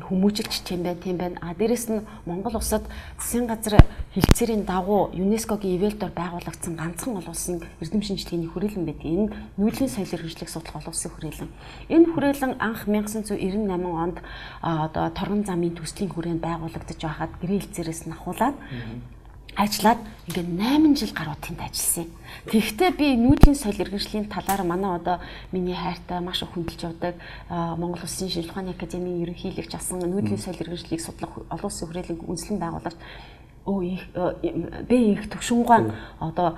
хүмүүжилч тийм байна. Дээрэс нь Монгол улсад засгийн газар хэлцээрийн дагуу ЮНЕСКОгийн ивэлдээр байгуулагдсан ганцхан олон улсын эрдэм шинжилгээний хүрээлэн байдаг. Энэ нүүдлийн соёл иргэншлийг судлах олон улсын хүрээлэн. Энэ хүрээлэн анх 1998 онд одоо торгон замын төслийн хүрээнд байгуулагдаж байхад гэрээ хэлцээрээс нь ахуулаад ажиллаад ингээд 8 жил гаруй тэнд ажилласан. Тэгэхдээ би нүүдлийн соёл иргэншлийн талаар манай одоо миний хайртай маш их хөндлөж явдаг Монгол Улсын шинжилгээ ухааны академийн ерөнхийлөгч асан нүүдлийн соёл иргэншлийг судлах олон улсын хүрээлэн үндэслэн байгуулагч их төвшингаан одоо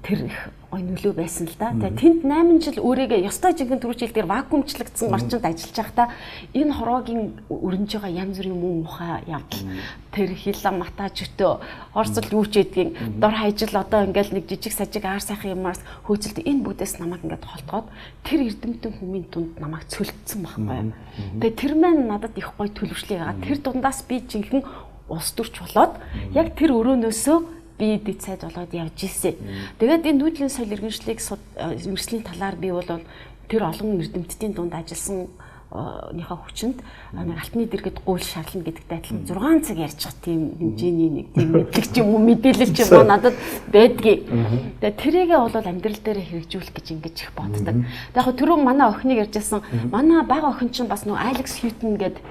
тэр их ой нөлөө байсан л да. Тэгээд тэнд 8 жил өөрийгөө ёстой жинхэнэ төрүүлэлтээр вакуумчлагдсан орчинд ажиллаж байхдаа энэ хороогийн өрнөж байгаа янз бүрийн мөн мухай явдал тэр хил матаж өтөө орцол юу ч гэдгийг дор хайжил одоо ингээл нэг жижиг сажиг аар сайхан юмарс хөөцөлд энэ бүдээс намайг ингээд холтгоод тэр эрдэмтэн хүмүүний дунд намайг цөлдсөн байхгүй. Тэгээд тэр маань надад их гоё төлөвшлээ байгаа. Тэр дундаас би жинхэнэ улс төрч болоод яг тэр өрөөнөөсөө би дэд сайд болоод явж ирсэн. Тэгээд энэ нүүдлийн соёл иргэншлийг эрслийн талаар би бол тэр олон эрдэмтдийн дунд ажилласан ныхаа хүчинд нэг алтны дэргэд гуйл шаарлна гэдэгтэй адилхан 6 цаг ярьж байгаа тийм хэмжээний нэг тийм мэдлэг ч юм уу мэдээлэл ч юм уу надад байдгийг. Тэгээд тэрийгээ бол амьдрал дээр хэрэгжүүлэх гэж ингэж их боддог. Тэгээд яг түрүү манай охиныг ярьжсэн манай бага охин чинь бас нөгөө Алекс Хьютон гэдэг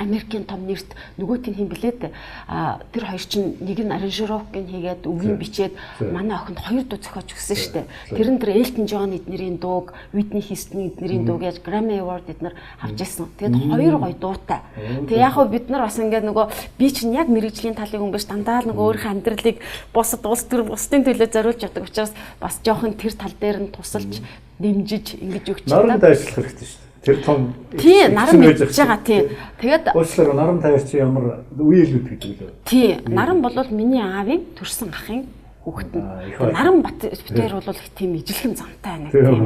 Америкийн том нэрт нөгөөтийн хин блээд тэр хоёр чинь нэг нь аранжировкыг хийгээд үгийн бичээд манай охинд 2 дуу зохиож өгсөн шүү дээ. Тэр нь тэр Элтон Джон эднэрийн дууг, Whitney Houston эднэрийн дууг яаж Grammy Award эднэр авч ирсэн. Тэгээд 2 гоё дуутай. Тэгээ яг хөө бид нар бас ингээд нөгөө би чинь яг мэрэгжлийн талын хүн биш дандаа л нөгөө өөрийнхөө амьдралыг бусад улс төр бусдын төлөө зориулж явдаг учраас бас жоохон тэр тал дээр нь тусалж дэмжиж ингэж өгч чаддаг. Наранд ажиллах хэрэгтэй шүү дээ. Тэр том тий наран мэдж байгаа тий. Тэгээд уучлаарай наран таяр чи ямар үеэлүүд гэдэг лээ. Тий наран бол миний аавын төрсэн ахын хүүхэд нь. Наран битээр бол их тийм ижилхэн замтай нэг тийм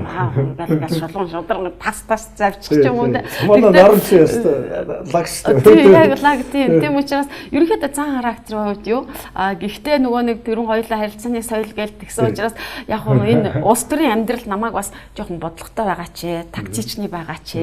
гал шулуун шударга тас завчих ч юм уу. Манай наран чи яста лагш. Тий яг лаг тийм учраас ерөнхийдөө зан характерын хувьд юу гэхдээ нөгөө нэг тэрэн хоёулаа харилцааны соёл гээл тэгсэн учраас яг хөө энэ улс төрийн амьдрал намайг бас жоохон бодлоготой байгаа ч тактичны байгаа ч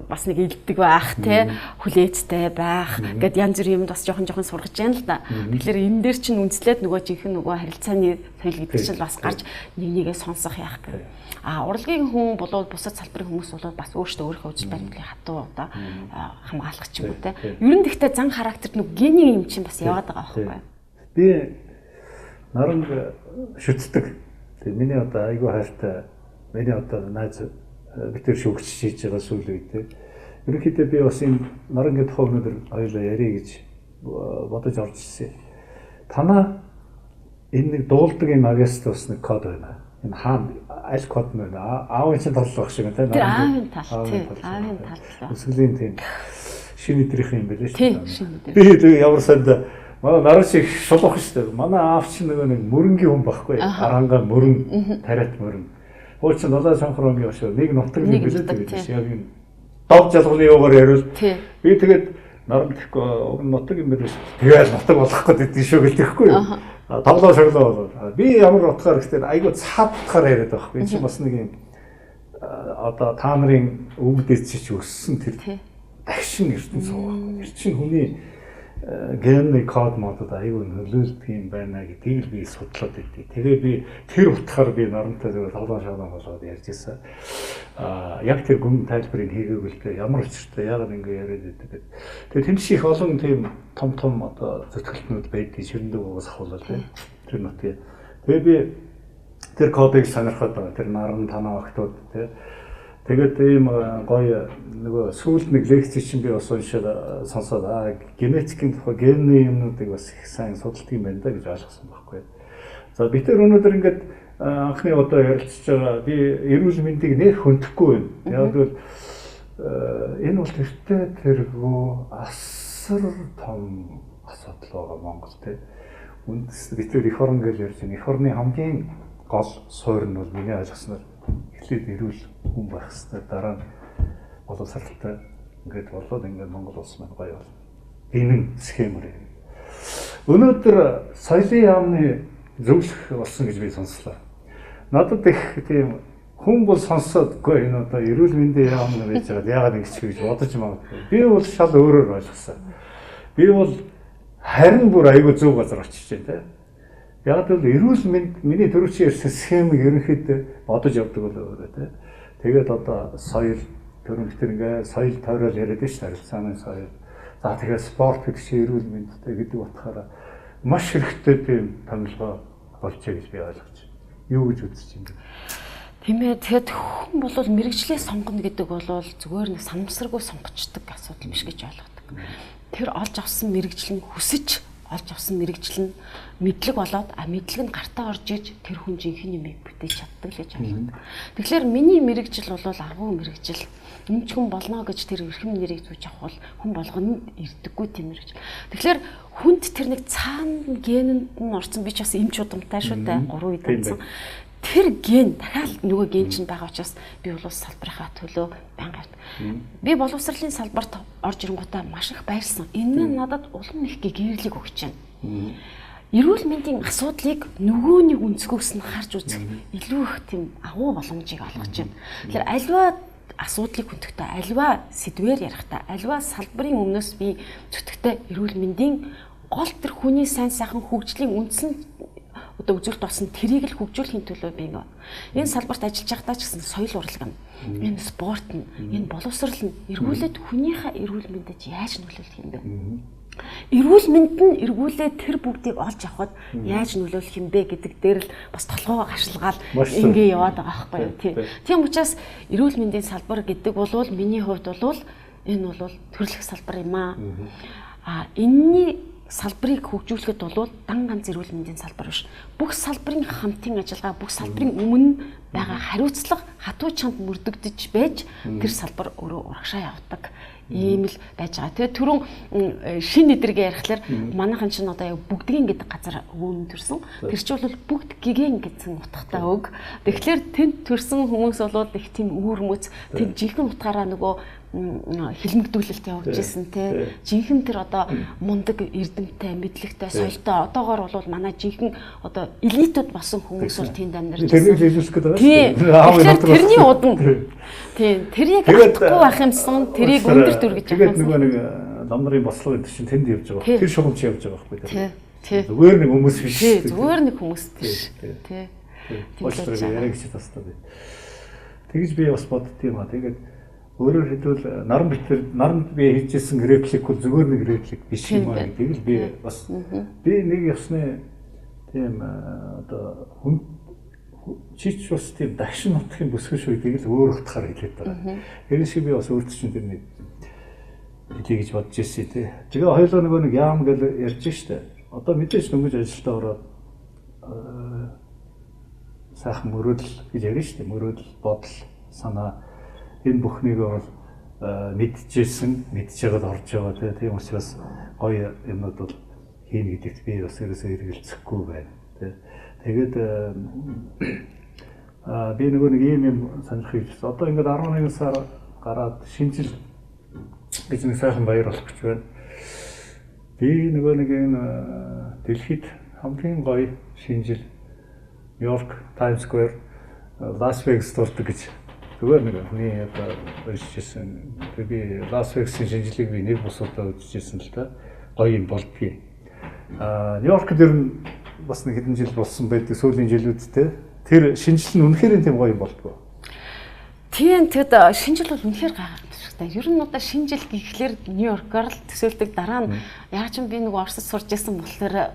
бас нэг илдэг байх те хүлээцтэй байх гэд янз бүрийн юмд бас жоохон сургаж байна л да. Тэгэхээр энэ дээр чинь үнслээд нөгөө жинхэнэ нөгөө харилцааны соёл гэдэг чинь бас гарч нэгнийгээ сонсох яах гэх. Урлагийн хүн болоод бусад салбарын хүмүүс болоод бас өөртөө өөрийнхөө үзэл баримтлалыг хатуу одоо хамгаалах ч юм уу те. Ер нь гэхдээ зан характерт нөгөө гений юм чинь бас яваад байгаа байхгүй. Би наранг шүтдэг. Тэгээ миний одоо айгүй хайртай миний одоо найз битэр шүүгч хийж байгаа сүүл үед те. Ерөнхийдөө би бас энэ нарангийн тухай өнөөдөр хоёулаа ярих гэж бодож орж ирсэн. Танаа энэ нэг дуулдаг юм агаас бас нэг код байна. Энэ хаана аль код нь байна? Аавын чинь тал байх шиг байна. Тэр аавын тал тийм. Аавын тал. Өсгөлийн тийм шинэ өдрийнх юм байлээ шүү дээ. Тийм шинэ өдөр. Би тэгээ ямар санд манай наран шиг шулуух шүү дээ. Манай аав чинь нэг мөрөнгийн хүн байхгүй. Арангаа мөрөн, тариат мөрөн. Хуучин 7 шанхрогийн өшөө нэг нутаг юм байлээ тэгээд яг энэ дов жалганы юугаар ярил. Би тэгээд наран гэхгүй нутаг юм байлээ шүү. Тэгээд нутаг болох гэдэг шүү гэлтэхгүй юу? Тоглоо шоглоо болоо. Би ямар утгаар гэхээр айгүй цаатахаар яриад байгаа байхгүй. Энэ чинь бас нэг юм одоо та нарын өвгдөөс чи өссөн тэр дагшин ертөнц байгаа. Тэр чинь хүний генний код модод айгүй нөлөөлдөг юм байна гэдгийг би судлаад байдгийг. Тэгээ би тэр утгаар би нарантай зөв тоглоо шоглоо болоод ярьж ирсэн. Яг тэр гүн тайлбарыг хийгээгүй л дээ. Ямар учиртай яагаад ингэ яриад байдаг. Тэгээ тэнд шиг олон тийм том одоо зөвтгөлтнүүд байдгийг ширэндээ угаас ахуулаад байна. Тэр нутгийг. Тэгээ би тэр кодыг сонирхоод байгаа. Тэр наран танаа багтууд тий. Тэгээд ийм гоё нөгөө сүүлд нэг лекц чинь би бас уншаад сонсоод генетикийн тухай генний юмнуудыг бас их сайн судалдаг юм байна да гэж ойлгосон байхгүй. За бид тэр өнөөдөр ингээд анхны удаа ярилцж байгаа би эрүүл мэндийг нэх хөндөхгүй байна. Яг л Энэ бол тэртээ тэргүй асар том асуудал байгаа Монгол тий. Үндэс гэтэл эх орн гэж ярьж байна. Эх орны хамгийн гол суурь нь бол миний ойлгосноор эхлээд эрүүл хүн байх хэрэгтэй. Дараа нь боловсралтай ингээд болоод ингээд Монгол улс маань гоё болно. Энэ схемээр. Өнөөдөр соёлын яамны зөвлөх болсон гэж би сонслоо. Надад их тийм хүн бол сонсоодгүй энэ одоо эрүүл мэндийн яам гэж яагаад ингэж гэж бодож магадгүй. Би бол шал өөрөөр ойлгосон. Би бол харин бүр айгүй зөв газар очиж байна те. Яг л эрүүл мэнд миний төрөвчийн ярьсан схемийг ерөнхийдөө бодож явдаг бол өөрөө те. Тэгээд одоо соёл төрөмтөр ингээ соёл тойрол яриад байна шүү дээ. Харилцааны соёл. За тэгээд спорт гэдэг чинь эрүүл мэндтэй гэдэг утгаараа маш хэрэгтэй тийм томилгоо болчихё гэж би ойлгож байна. Юу гэж үзэж байна бэ? Тийм ээ. Тэгэхэд хүн бол мэрэгжлээ сонгоно гэдэг бол зүгээр нэг санамсаргүй сонгочдөг асуудал биш гэж ойлгодог. Тэр олж авсан мэрэгжил нь хүсэж олж авсан мэрэгжил нь мэдлэг болоод мэдлэг нь гартаа орж иж тэр хүн жинхэнэ юмыг бүтээж чаддаг л гэж ойлгодог. Тэгэхээр миний мэрэгжил бол аргуу мэрэгжил. Эмч хүн болно гэж тэр эрхэм нэрийг зүүж авах бол хүн болгоно ирдэггүй тийм мэрэгжил. Тэгэхээр хүнд тэр нэг цаана генэнд нь орсон би ч бас эмч удамтай шүү дээ. 3 үед амсан. Тэр ген дахиад нөгөө ген чинь байгаа учраас би бол салбарынхаа төлөө байнга. Би боловсролын салбарт орж ирэнгүүтээ маш их баярлсан. Энэ нь надад улам их гэрлийг өгч байна. Эрүүл мэндийн асуудлыг нөгөөний өнцгөөс нь харж үзэх илүү их тийм агуу боломжийг олгож байна. Тэгэхээр аливаа асуудлыг хүндэхдээ, аливаа сэдвээр ярихдаа, аливаа салбарын өмнөөс би зүтгэхдээ эрүүл мэндийн гол тэр хүний сайн сайхан хөгжлийн үндсэн одоо үзүүлэлт болсон тэрийг л хөгжүүлэхийн төлөө би энэ салбарт ажиллаж байхдаа ч гэсэн соёл урлаг нь, энэ спорт нь, энэ боловсрол нь эргүүлээд хүнийхээ эрүүл мэндэд яаж нөлөөлөх юм бэ? Эрүүл мэнд нь эргүүлээд тэр бүгдийг олж авахд яаж нөлөөлөх юм бэ гэдэг дээр л бас толгойгоо гашилгаал ингээ яваад байгаа байхгүй юу? Тийм учраас эрүүл мэндийн салбар гэдэг бол миний хувьд бол энэ бол төрөлх салбар юм аа. Энэний салбарыг хөгжүүлэхэд бол дан ганц эрүүл мэндийн салбар биш. Бүх салбарын хамтын ажиллагаа, бүх салбарын өмнө байгаа хариуцлага хатуу чамд мөрдөгдөж байж тэр салбар өөрөө урагшаа явдаг. Ийм л байж байгаа. Тэгээ түрүүн шин нэдэргээ ярихлаар манайхан чинь одоо бүгдгийн гэдэг газар өвөн төрсөн. Тэр чинь бол бүгд гигэн гэсэн утгатай үг. Тэгэхээр тэнд төрсэн хүмүүс бол их тийм үүрмөц, тэнд жинхэнэ утгаараа нөгөө хилмигдүүлэлт явуулж ирсэн те. Жинхэнэ тэр одоо мундаг эрдэмтэй, мэдлэгтэй, соёлтой одоогоор бол манай жинхэнэ одоо элитүүд болсон хүмүүс бол тэнд амьдарч байсан. Тэрнийг хэлүүлэх гэдэг байна. Тэрний удан. Тийм. Тэрийг алдахгүй байх юмсан тэрийг өндөр дүргэж байгаа. Тэгээд нөгөө нэг ном нарын бослого гэдэг чинь тэнд явж байгаа. Тэр шугамч явж байгаа байхгүй тийм. Зүгээр нэг хүмүүс биш. Зүгээр нэг хүмүүс биш. Тийм. Бослого яриаг чи тастаа бай. Тэгж би бас боддtiin юм аа. Тэгээд өөрөөр хэлбэл наранд би хийжсэн реплик бол зүгээр нэг реплик биш юм аа гэдгийг л би бас би нэг ясны тийм одоо хүн чич бас тийм дагшин нутгийн бүсгэж үедийг л өөр утгаар хэлээд байгаа. Энэ шиг би бас өөртөө чинь тэр нэг хэлье гэж бодож ирсэн тий. Тэгээ хоёулаа нөгөө нэг яам гэж ярьж штэ. Одоо мэдээж дөнгөж ажилдаа ороод сайхан мөрөөдөл гэж ярьж штэ. Мөрөөдөл, бодол, санаа энэ бүхнийг бол мэдчихсэн, мэдж байгаад орж байгаа тийм учраас гоё юмнууд бол хийнэ гэдэгт би бас ерөөсөө эргэлзэхгүй байна тийм. Тэгээд би нөгөө нэг юм сонирхож байна. Одоо ингээд 11 сар гараад шинжил гэж нэг сайхан баяр болох гэж байна. Би нөгөө нэг энэ дэлхийд хамгийн гоё шинжил Нью-Йорк, Times Square, Лас Вегас дурдаг гэж зүгээр нэг хүний одоо иржсэн. Би Лас Вегасын шинжилгээг би нэг бусуудаа үзчихсэн л та. Гоё юм болдгийг. Нью-Йоркд ер нь бас нэг хэдэн жил болсон байдаг сүүлийн жилүүдтэй. Тэр шинжил нь үнэхээр тийм гоё юм болдгоо. Тийм тэгэд шинжил бол үнэхээр гайхалтай. Ер нь одоо шинжил гэхлээр Нью-Йоркоор л төсөөлдөг. Дараа нь яг ч би нэг Оросд сурч байсан болохоор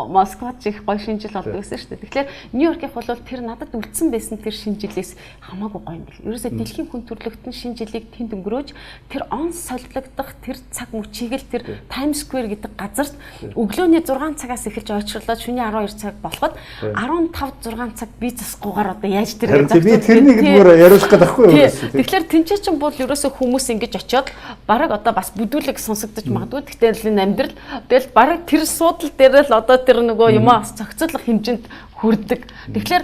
Москвад их гоё шинжил болдог гэсэн шүү дээ. Тэгэхээр Нью-Йоркийнх бол тэр надад үлдсэн байсан тэр шинжилээс хамаагүй гоё юм бэл. Ерөөсөө дэлхийн хүн төрөлхтөн шинжилгээг тэнд өнгөрөөж тэр он солигдох тэр цаг мөчийг л тэр Times Square гэдэг газарт өглөөний 6 цагаас эхэлж ойчрлоод шөнийн 12 цаг болоход 15-6 цаг би засгүйгээр одоо яаж тэр би тэрнийг зүгээр яриулах гэдэг байхгүй юу? Тэгэхээр тэнцээ чинь бол ерөөсөө ерөөсөө хүмүүс ингэж очиод бараг одоо бас бүдүүлэг сонсогдож магадгүй. Гэтэл энэ амьдрал тэгэл бараг тэр суудлал дээр л одоо тэр нөгөө юм зохицуулах хэмжээнд хүрдэг. Тэгэхээр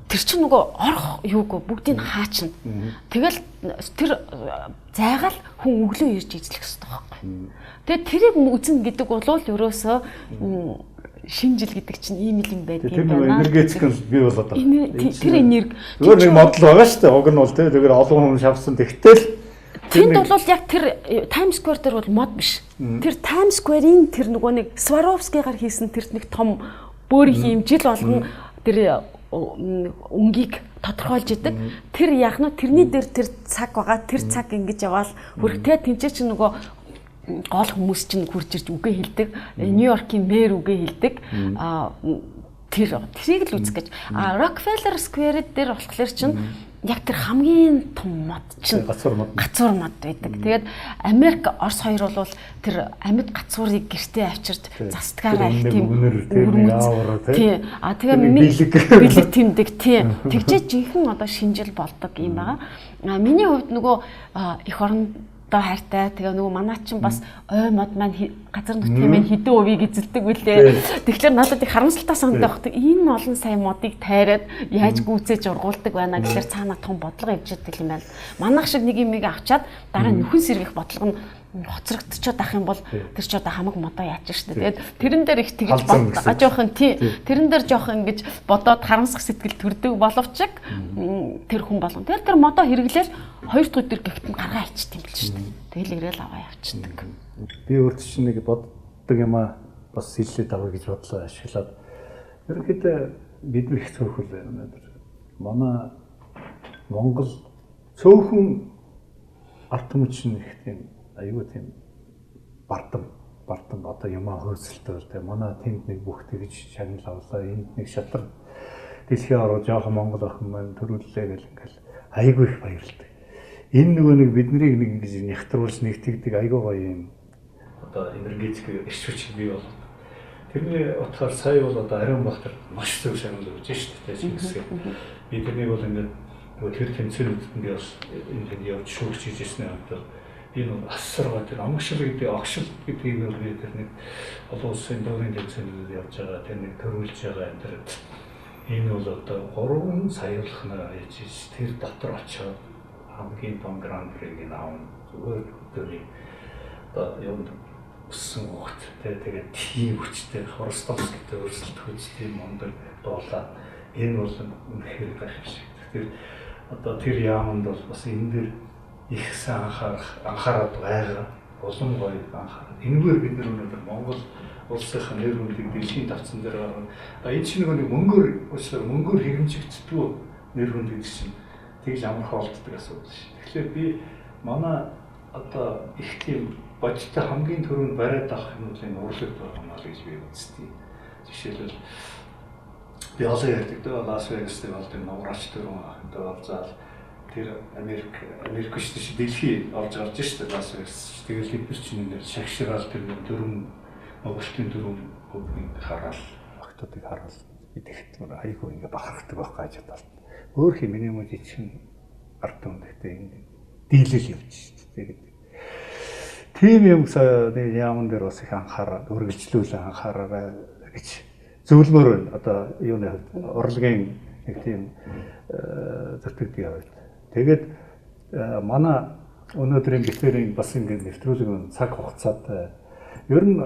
тэр чинь нөгөө орох юуг бүгдийг хаачна. Тэгэл тэр зайгаал хүн өглөө ирж ижлэх хэрэгтэй байхгүй. Тэгээд тэрийг үзэн гэдэг бол ерөөсөө шинэ жил гэдэг чинь ийм юм байдаг юм байна. Тэр энергетик нь би бол одоо тэр энерги өөр нэг модал байгаа шүү дээ. Уг нь бол тэгэхээр олон хүн шавсан. Тэгтэл тэнд бол яг тэр Times Square дээр бол мод биш. Тэр Times Square-ийн тэр нөгөө нэг Swarovski-гаар хийсэн тэр нэг том бөөрийн жил болгон тэр өнгийг тодорхойлж идэг. Тэр яг нь тэрний дээр тэр цаг байгаа. Тэр цаг ингэж яваал хүрхтээ тэнцээ чи нөгөө гол хүмүүс чинь хурж ирж үгээ хэлдэг. Нью-Йоркийн мэр үгээ хэлдэг. Тэрийг л үзэх гэж. Rockefeller Square дээр болохоор чинь яг тэр хамгийн том мод чинь гацуур мод байдаг. Тэгээд Америк, Орос хоёр бол тэр амьд гацуурыг гэртээ авчирч застгаараа их тийм өрмөц. Тийм. Тэгээ бэлэг тэмдэг. Тийм. Тэгжээ жинхэнэ одоо шинжил болдог юм байгаа. Миний хувьд нөгөө эх орондоо хайртай. Тэгээ нөгөө манай чинь бас ой мод маань газар нутгийн маань хэдэн өвийг эзэлдэг үлээ. Тэгэхээр надад их харамсалтай санагдаад багт энэ олон сайн модыг тайраад яаж гүйцээж ургуулдаг байна гэхээр цаана том бодлого явждаг юм байна. Манайх шиг нэг юмыг авчаад дараа нөхөн сэргийх бодлого нь хоцрогдчиход ах юм бол тэр ч одоо хамаг модоо яач штэ. Тэгээд тэрэн дээр их тэгж бодож жоохон тий. Тэрэн дээр жоохон ингэж бодоод харамсах сэтгэл төрдөг боловч тэр хүн болгон. Тэгээд тэр модоо хэрэглээл 2 дахь өдөр гихтэн гаргаа ичт юм л штэ. Тэгэл ирээл аваа явчихдаг. Би өөрт чинь нэг боддог юм а бас хэллээд аваа гэж бодлоо ашиглаад. Ерөнхийдөө бид их цөөхөл байна. Манай Монгол цөөхөн арт түмчин их тийм аюу тийм бардам одоо юмаа хөөцөлтөөр тийм манай тэнд нэг бүх тэгж шагнал авлаа энд нэг шатар дэлхий ороо жоохон Монгол охин маань төрүүллээ гэл ингээл аюу их баярлалаа. Энэ нөгөө нэг биднийг нэг ингэж нягтруулж нэгтгэдэг аюу гоё юм одоо энергетик эрчүүч бий бол тэрний утгаар сая бол одоо ариун бахтар маш зөв шагнал өгч штэ тийм хэсэг. Би тэрнийг бол ингээд нөгөө тэр тэмцээнүүдэд би бас ингээд явж шүүгч хийжсэн юм одоо энэ бол асар гоо тэр амгшил гэдэг огшил гэдгийг нөр тэр нэг олон улсын дөрвийн тэмцээнүүдэд явж байгаа тэр нэг төрүүлж байгаа энэ тэр энэ бол одоо 3 саярлахнаа яж тэр дотор очоод хамгийн том гранд приг наавн зүгээр өдөрийн одоо юм өссөн хот тэгээд тийм хүчтэй Хоростовс гэдэг өрсөлдөх хүчтэй мондөг дуулаа энэ бол үнэхээр гайхалтай. Тэгэхээр одоо тэр яамд бол бас энэ дэр их сайн анхаарал байгаа улам гоё анхаарал. Энэгээр бид өнөөдөр Монгол улсынхаа нэр хүндийг дэлхийн тавцан дээр гаргана. Энэ чинь нэг мөнгөөр хэмжигддэг нэр хүнд гэдэг чинь тэгж амархан олддог асуудал шүү. Тэгэхээр би манай одоо их тийм бодиттой хамгийн түрүүнд бариад авах юм бол энэ урлаг байгаа маа гэж би үзтий. Жишээлбэл би олон ярьдаг дөө Лас Вегаст дээр бол тэр нуураач төрөө олзаал тэр Америк шүү дээ дэлхий орж гарч шүү дээ Лас Вегас. Тэгэл хэвчээ чинь энэ шагшраал тэр дөрөв Монголын дөрөв хөвгийг хараал багтуудыг хараал бид ихт айгүй ингээ бахархдаг байхгүй гэж бодлоо. Өөр хэм миний мөн чинь ард түмэдтэй ингээ дийлэл явж шүү дээ гэдэг. Тийм юм нэг яамн дээр бас их анхаарал үргэлжлүүлэн анхаараа гэж зөвлөмөр байна. Одоо юуны урлагийн нэг тийм зөвтгдгийг аваад. Тэгээд манай өнөөдрийн битэрийн бас ингээд нэвтрүүлэг цаг хугацаад ер нь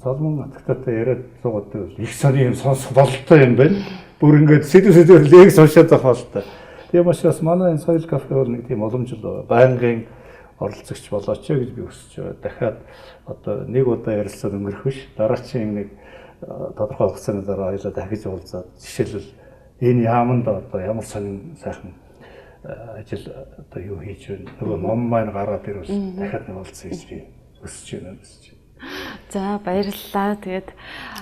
Соломон Атгататай яриад суугаад байвал их сони юм сонсох бололтой юм байна. Бүр ингээд сэдвээр лег сонсоод байх бололтой. Тийм учраас манай энэ Soil Cafe бол нэг тийм уламжлал байнгын оролцогч болооч гэж би хүсэж байгаа. Дахиад одоо нэг удаа ярилцаад өнгөрөх биш. Дараагийн нэг тодорхой хугацааны дараа хоёулаа дахиж уулзаад жишээлбэл энэ яамд одоо ямар сонин сайхан ажил одоо юу хийж байна. Нөгөө ном маань гараад ирвэл дахиад нэг уулзъя гэж би хүсэж байна. За баярлалаа. Тэгээд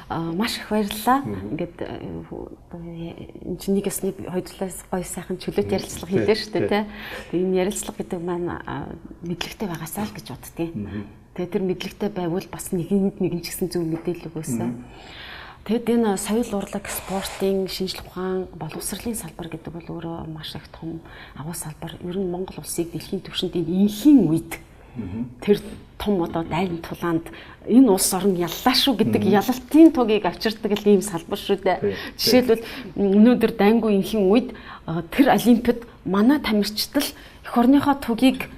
маш их баярлалаа. Ингээд энэ чинь нэгээс нэг хоёулаас гоё сайхан чөлөөт ярилцлага хийлээ шүү дээ тий. Тэгээд энэ ярилцлага гэдэг маань мэдлэгтэй байгаасаа л гэж боддгийн. Тэгээд тэр мэдлэгтэй байвал бас нэгэн ч гэсэн зөв мэдээлэл өгөөсэй. Тэгэд энэ соёл урлаг, спортын, шинжлэх ухаан, боловсролын салбар гэдэг бол өөрөө маш их том агуу салбар. Ер нь Монгол улсыг дэлхийн түвшинд энэ энхийн үед тэр том одоо дайны тулаанд энэ улс орн яллаа шүү гэдэг ялалтын тугийг авчирдаг л ийм салбар шүү дээ. Жишээлбэл өнөөдөр дайнгүй энхийн үед тэр олимпиад манай тамирчдал эх орныхоо тугийг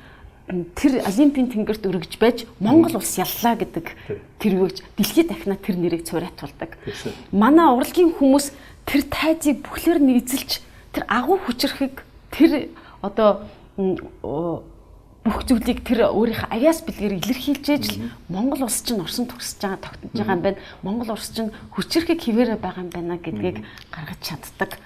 тэр олимпийн тэнгэрт өргөж байж Монгол улс яллаа гэдэг тэр юуж дэлхийд дахина тэр нэрийг цуурайтуулдаг. Манай урлагийн хүмүүс тэр тайзыг бүхлээр нь эзэлж тэр агуу хүчрэхийг тэр одоо бүх зүйлийг тэр өөрийнхөө авяас бэлгээр илэрхийлж ээж Монгол улс чинь орсон төгсөж байгаа тогтнож байгаа юм байна. Монгол улс чинь хүчрэхийг хിവэрэ байгаа юм байна гэдгийг гаргаж чаддаг.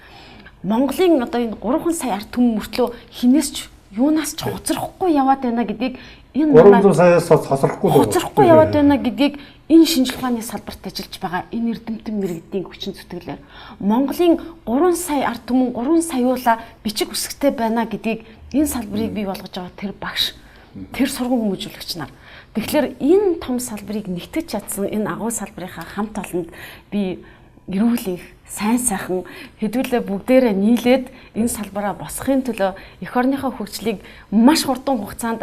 Монголын одоо энэ 3 сая ард түмэн мөртлөө хинээс ч юунаас ч хоцрохгүй яваад байна гэдгийг энэ 300 саяас хоцрохгүй яваад байна гэдгийг энэ шинжлэх ухааны салбарт ажиллаж байгаа энэ эрдэмтэн мэрэгдийн хүчин зүтгэлээр Монголын 3 сая ард түмэн 3 саяула бичиг үсгтэй байна гэдгийг энэ салбарыг бий болгож байгаа тэр багш тэр сургууль хүмүүжүүлэгч нар. Тэгэхээр энэ том салбарыг нэгтгэж чадсан энэ агуу салбарынхаа хамт олонд би эрүүлэх сайн сайхан хэдүүлээ бүгдээрээ нийлээд энэ салбараа босхын төлөө эх орныхоо хөгжлийг маш хурдан хугацаанд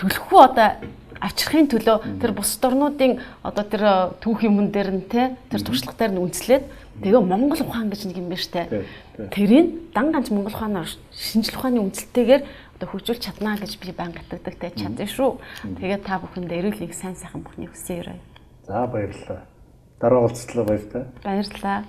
төлөхгүй одоо авчрахын төлөө тэр бусад орнуудын одоо тэр түүх юмн дээр нь те тэр туршлага дээр нь үндэслээд тэгээ Монгол ухаан гэж нэг юм байна штэ. Тэрийг дан ганц Монгол ухаанаар шинжлэх ухааны үндэслэлтэйгээр одоо хөгжүүлж чаднаа гэж би баян гатагдагтай чадсан шүү. Тэгээ та бүхэндээ эрүүлэх сайн сайхан бүхний хүсье өрөө. За баярлалаа. Дараа уулзлаа баярлалаа. Баярлалаа.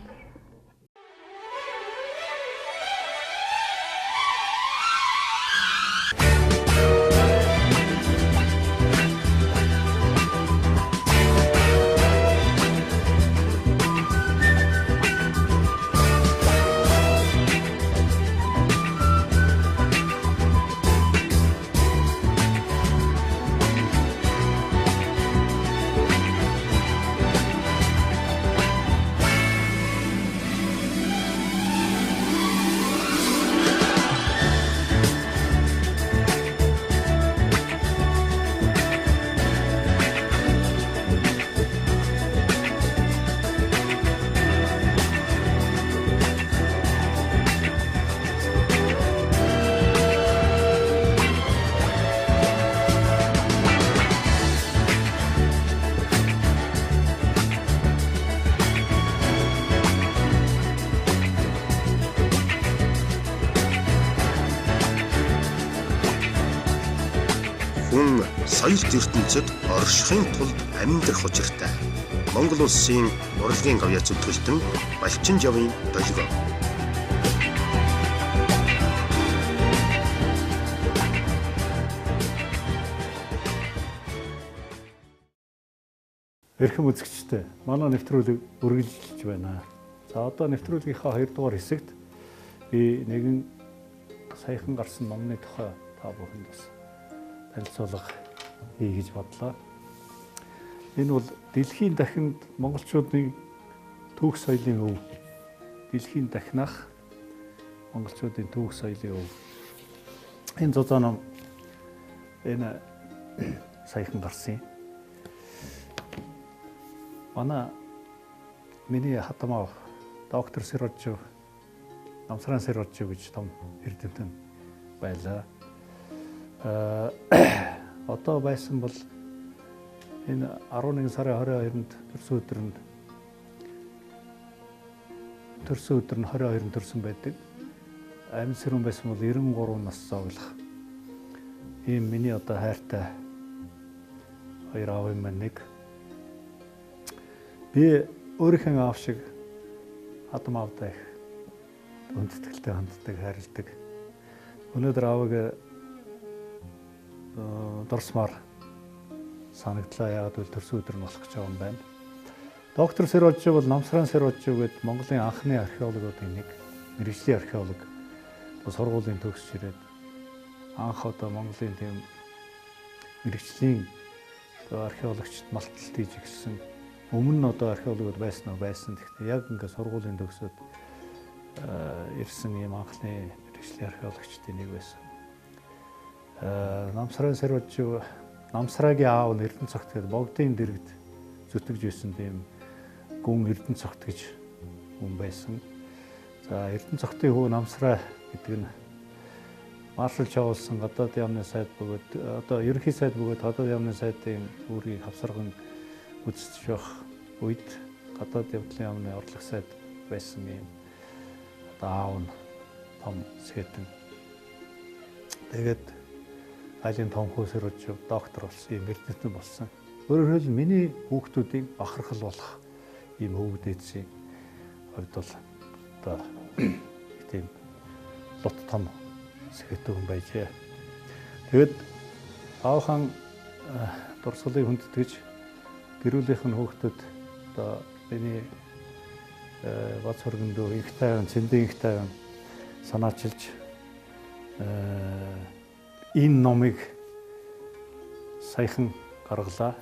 Хүн соёлт ертөнцид оршихын тулд амьдрах учиртай. Монгол улсын урлагийн гавьяа зүтгэлтэн Балчин жавын долгио. Эрхэм үзэгчтэй манай нэвтрүүлэг үргэлжилж байна. За одоо нэвтрүүлгийнхаа 2 дугаар хэсэгт би нэгэн саяхан гарсан номны тухай та бүхэнд бас танилцуулга хий гэж бодлоо. Энэ бол дэлхийн дахинд монголчуудын түүх соёлын өв. Дэлхийн дахинах монголчуудын түүх соёлын өв. Энэ зузаан ном энэ саяхан гарсан. Манай миний хатамаа доктор Сэрожжив, Намсран Сэрожжив гэж том эрдэмтэн байлаа. Одоо байсан бол энэ 11 сарын 22-нд төрсөн өдөр нь 22-нд төрсөн байдаг. Амьд сэрүүн байсан бол 93 нас зоглох. Ийм миний одоо хайртай хоёр аав юм нэг. Би өөрийнхөө аав шиг хатам аавтай их хүндэтгэлтэй ханддаг, хайрладаг. Өнөөдөр аавыг дурсмаар санагдлаа. Яагаад гэвэл төрсөн өдөр нь болох гэж байгаа юм байна. Доктор Сэрожжив бол Намсран Сэрожжив гэдэг Монголын анхны археологуудын нэг, мэргэжлийн археолог. Сургуулийн төгсөж ирээд анх одоо Монголын тийм мэргэжлийн археологчд малталт хийж ирсэн. Өмнө нь одоо археологууд байсан. Гэхдээ яг ингээд сургуулийн төгсөөд ирсэн ийм анхны мэргэжлийн археологчдын нэг байсан. Намсран Сэрожжив Намсрагийн аав нь Эрдэнэ цогт гэдэг богдын дэргэд зүтгэж байсан тийм гүн Эрдэнэцогт гэж хүн байсан. За Эрдэнэцогтын хүү Намсраа гэдэг нь маршалж явуулсан гадаадын яамны сайд бөгөөд одоо ерөнхий сайд бөгөөд гадаадын яамны сайдын үүргийг хавсарган үзэж байх үед гадаад явдлын яамны орлох сайд байсан юм. Одоо аав нь том сэдэн. Тэгээд айлын том хөөсөрөж доктор болсон, юм эрдэнэт болсон. Өөрөөр хэлбэл миний хүүхдүүдийг бахархал болох ийм өвгдээдсийн хувьд бол одоо тийм лот том сэхэтэн байжээ. Тэгэд аавхан дурсгалыг хүндэтгэж гэрүүлийнх нь хүүхдүүд одоо миний бац хөргөндөө их тайван, цэндийн их тайван санаачилж энэ номыг саяхан гаргалаа.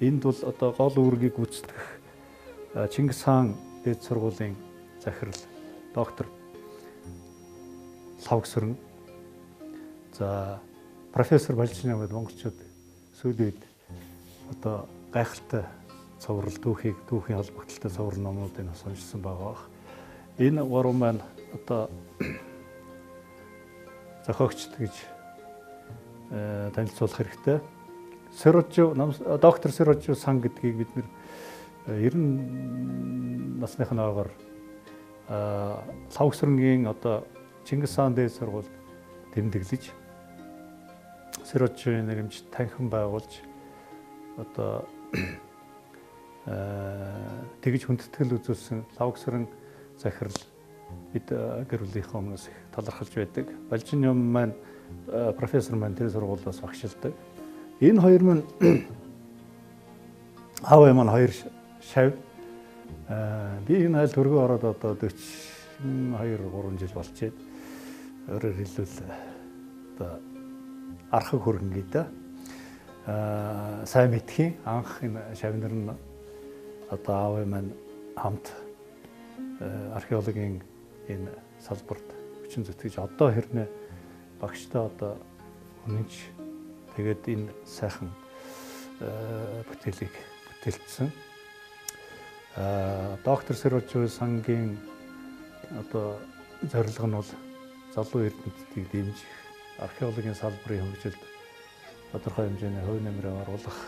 Энд бол одоо гол үүргийг гүйцэтгэх Чингис хаан дээд сургуулийн захирал доктор Лавгсөрн, за профессор Балжинаа гэдэг монголчууд сүүлийн үед одоо гайхалтай цоврал түүхийн холбогдлолтой цоврал номнуудыг сонирсон байгаа. Энэ гурван маань одоо зохиогчд гэж танилцуулах хэрэгтэй. Доктор Сөрожжу сан гэдгийг бид нэр 90 насныхны агаар Лавгсөрнгийн одоо Чингис хаан дээд сургуульд тэмдэглэж Сөрожжугийн нэрмж танхим байгуулж одоо тэгж хүндэтгэл үзүүлсэн Лавгсөрн захирал бид гэр бүлийнхээ өмнөөс их талархалж байдаг. Балжин юм маань профессор маань тэр сургуулиас багшилдаг. Энэ хоёр маань аав маань хоёр шав. Би энэ айл төргөө ороод одоо 42-3 жил болчихээд өөрөөр хэлбэл одоо архаг хөрөнгөний да сайн мэдхийн анх энэ шавнар нь одоо аав маань хамт археологийн энэ салбарт хүчин зүтгэж одоо хэрнээ багштай одоо үнэнч тэгээд энэ сайхан бүтээлийг бүтээлсэн. Доктор Сөрожжу сангийн одоо зорилго нь бол залуу эрдэмтдийг дэмжих, археологийн салбарын хөгжилд тодорхой хэмжээний хувь нэмрээ оруулах.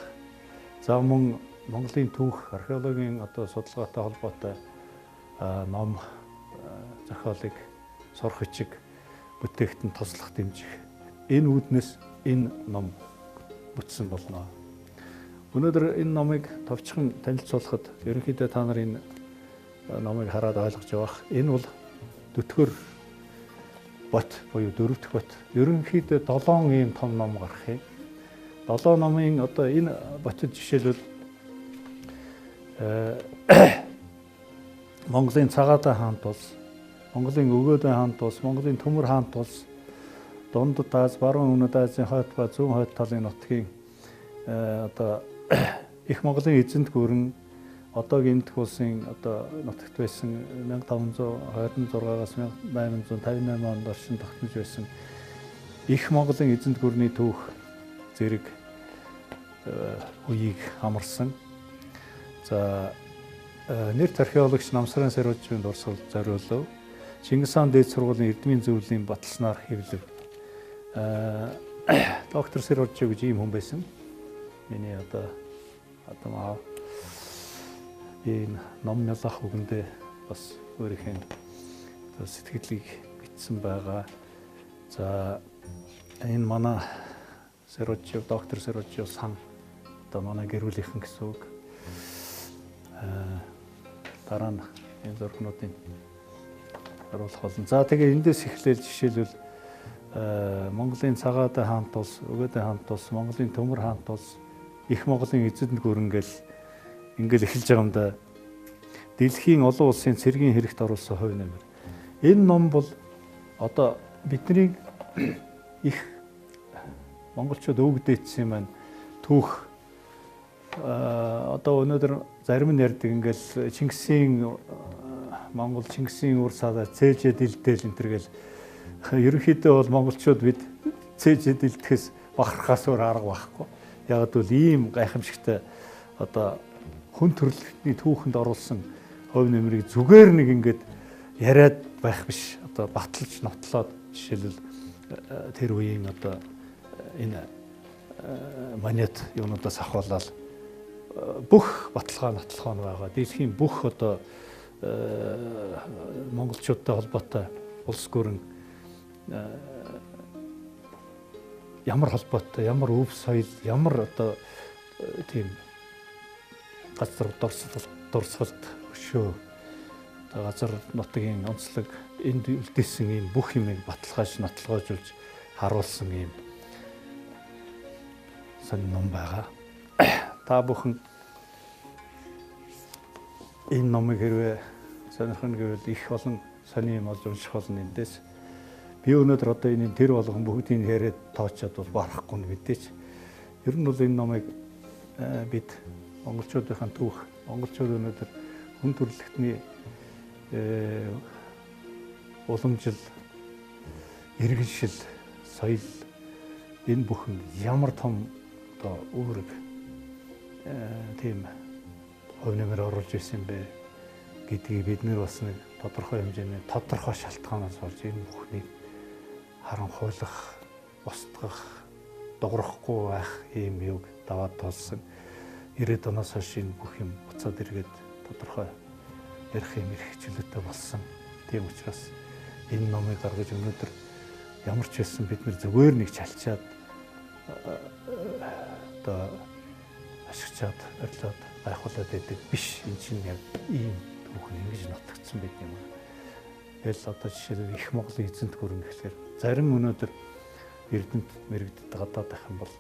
За мөн Монголын түүх, археологийн одоо судалгаатай холбоотой ном зохиолыг сурах бичиг бүтээгтэн туслах дэмжих. Энэ үүднээс энэ ном бүтсэн болно. Өнөөдөр энэ номыг товчхон танилцуулахад ерөнхийдөө та нар энэ номыг хараад ойлгож явах. Энэ бол дүтгэр бот буюу дөрөвдөх бот. Ерөнхийдөө 7 ийм том ном гарах юм. 7 номын одоо энэ ботод жишээлбэл Монголын Цагаатай хаант улс, Монголын Өгөөдөө хаант улс, Монголын Төмөр хаант улс, Дундад Аз, Баруун Өмнөд Азийн хойд ба зүүн хойд талын нутгийн одоо их Монголын эзэнт гүрэн одоогийн Индх улсын одоо нутагт байсан 1526-аас 1858 онд оршин тогтнож байсан их Монголын эзэнт гүрний түүх зэрэг үеийг хамарсан. За нэрт археологч Намсран Сөрожжугийн дурсгал зориулв. Чингис хаан дээд сургуулийн эрдмийн зөвлөлийн баталснаар хэвлэв. Доктор Сөрожжу гэж ийм хүн байсан. Миний одоо аав энэ ном ялах үгэндээ бас өөрийнхөө сэтгэлийг бичсэн байгаа. За энэ манай Сөрожжу, доктор Сөрожжу сан одоо манай гэр бүлийнхэн гэсэн үг. Дараа нь энэ зургнуудыг харуулах болно. За тэгээ эндээс эхлээл жишээлбэл Монголын Цагаатай хаант улс, Өгөөдөө хаант улс, Монголын Төмөр хаант улс, их Монголын эзэнт гүрэн ингээл эхэлж байгаа юм да. Дэлхийн олон улсын цэргийн хэрэгт оруулсан хувь нэмэр. Энэ ном бол одоо бидний их монголчууд өвгдээдсэн маань түүх одоо өнөөдөр зарим нь ярьдаг ингээл Чингисийн үр садаа цээжээ дэлдээл энэ төр гэл ерөнхийдөө бол монголчууд бид цээжээ дэлдэхээс бахархаас өөр арга байхгүй. Яг бол ийм гайхамшигтай одоо хүн төрөлхтний түүхэнд оруулсан хувь нэмрийг зүгээр нэг ингээд яриад байх биш. Одоо баталж нотлоод жишээлбэл тэр үеийн одоо энэ монет юунуудаас ахуулаад бүх баталгаа нотлохоо байгаа. Дэлхийн бүх одоо монголчуудтай холбоотой улс гүрэн ямар холбоотой, ямар өв соёл, ямар одоо тийм газар дурсгалт өшөө газар нутгийн онцлог энд үлдээсэн ийм бүх юмыг баталгааж нотлоожуулж харуулсан ийм сонин ном байгаа. Та бүхэн энэ номыг хэрвээ сонирхно гэвэл их олон сони юм олж унших болно эндээс. Би өнөөдөр одоо энэ тэр болгон бүгдийг яриад тоочоод бол барахгүй нь мэдээч. Ер нь бол энэ номыг бид монголчуудын түүх, монголчууд өнөөдөр хүн төрөлхтний уламжил, иргэншил, соёл энэ бүхэн ямар том одоо үүрэг тийм хувь нэмэр оруулж ирсэн бэ гэдгийг бид нэр бас нэг тодорхой хэмжээний тодорхой шалтгаанаас болж энэ бүхнийг харанхуйлах, устгах, дуурахгүй байх ийм юг даваад толсон. 90-ад оноос хойш энэ бүх юм буцаад эргээд тодорхой ярих юм их хичээлтэй болсон. Тийм учраас энэ номыг гаргаж өнөөдөр ямар ч байсан бид нэр зүгээр нэг чалчаад одоо ашигчаад арилаад байхуулаад байдаг биш. Энэ чинь яг ийм түүхэн ингэж нотогдсон байт юм. Тэгэл одоо жишээлбэл их Монголын эзэнт гүрэн гэхлээр зарим өнөөдөр Эрдэнэт мэрэгдэд гадаад байх юм бол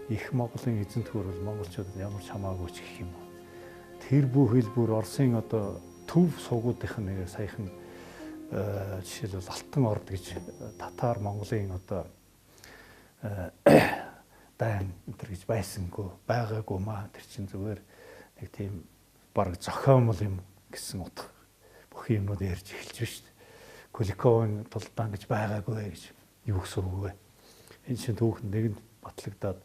их Монголын эзэнт гүрэн монголчуудад ямар ч хамаагүй ч гэх юм. Тэр бүх хэлбэр Оросын одоо төв суугуудын нэг саяхан жишээлбэл Алтан орд гэж татар Монголын одоо дан энэ гэж байсангүй байгаагүй маа тэр чинь зүгээр нэг тийм баг зохиомл юм гэсэн утга бүх юмнууд ярьж эхэлж байна шүү дээ. Куликовын тулдаан гэж байгаагүй гэж юу гэсэн үг вэ? Энэ чинь түүхэн нэгэнд батлагдаад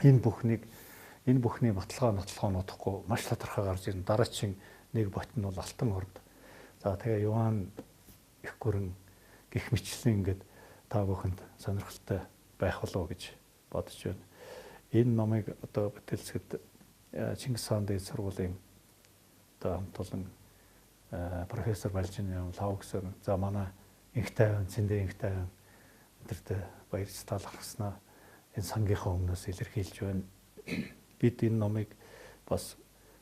энэ бүхний баталгаа нотлохоо нотохгүй маш тодорхой гарч ирнэ. Дараагийн нэг бот нь бол Алтан орд. За тэгээ Юан их гүрэн гих мэтлэн ингээд та бүхэнд сонирхолтой байх болов гэж бодож байна. Энэ номыг одоо бүтээлцэхэд Чингис хаан дээд сургуулийн одоо хамт олон профессор Балжин лав гэсэн за манай инх тайван зэндээ инх тайван өдөртөө баярч талархснаа энэ сангийнхаа өмнөөс илэрхийлж байна. Бид энэ номыг бас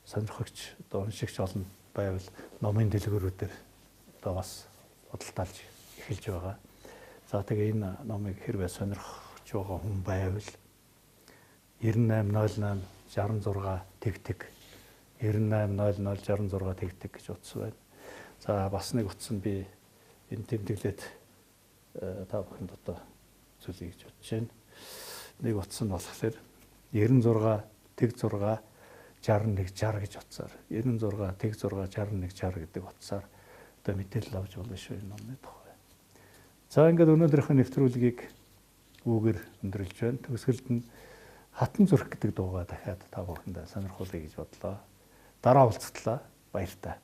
сонирхогч одоо уншигч олон байвал номын дэлгүүрүүдээр одоо бас бодолталж эхэлж байгаа. За тэгээ энэ номыг хэрвээ сонирхож байгаа хүн байвал 9808 66 тэгтэг 980066 тэгтэг гэж утсан байна. За бас нэг утсан би энэ тэмдэглээд та бүхэнд одоо зүйлийг гэж бодож байна. Нэг утсан болохоор 96 тэг 6 61 60 гэж утсаар 96 тэг 6 61 60 гэдэг утсаар одоо мэдээлэл авч болно шүү энэ номны тухай. За ингээд өнөөдрийнхөө нэвтрүүлгийг үүгээр өндөрлж байна. Төгсгөлд нь Хатан зүрх гэдэг дуугаа дахиад та бүхэнд сонирхуулъя гэж бодлоо. Дараа уулзтлаа. Баяр таа.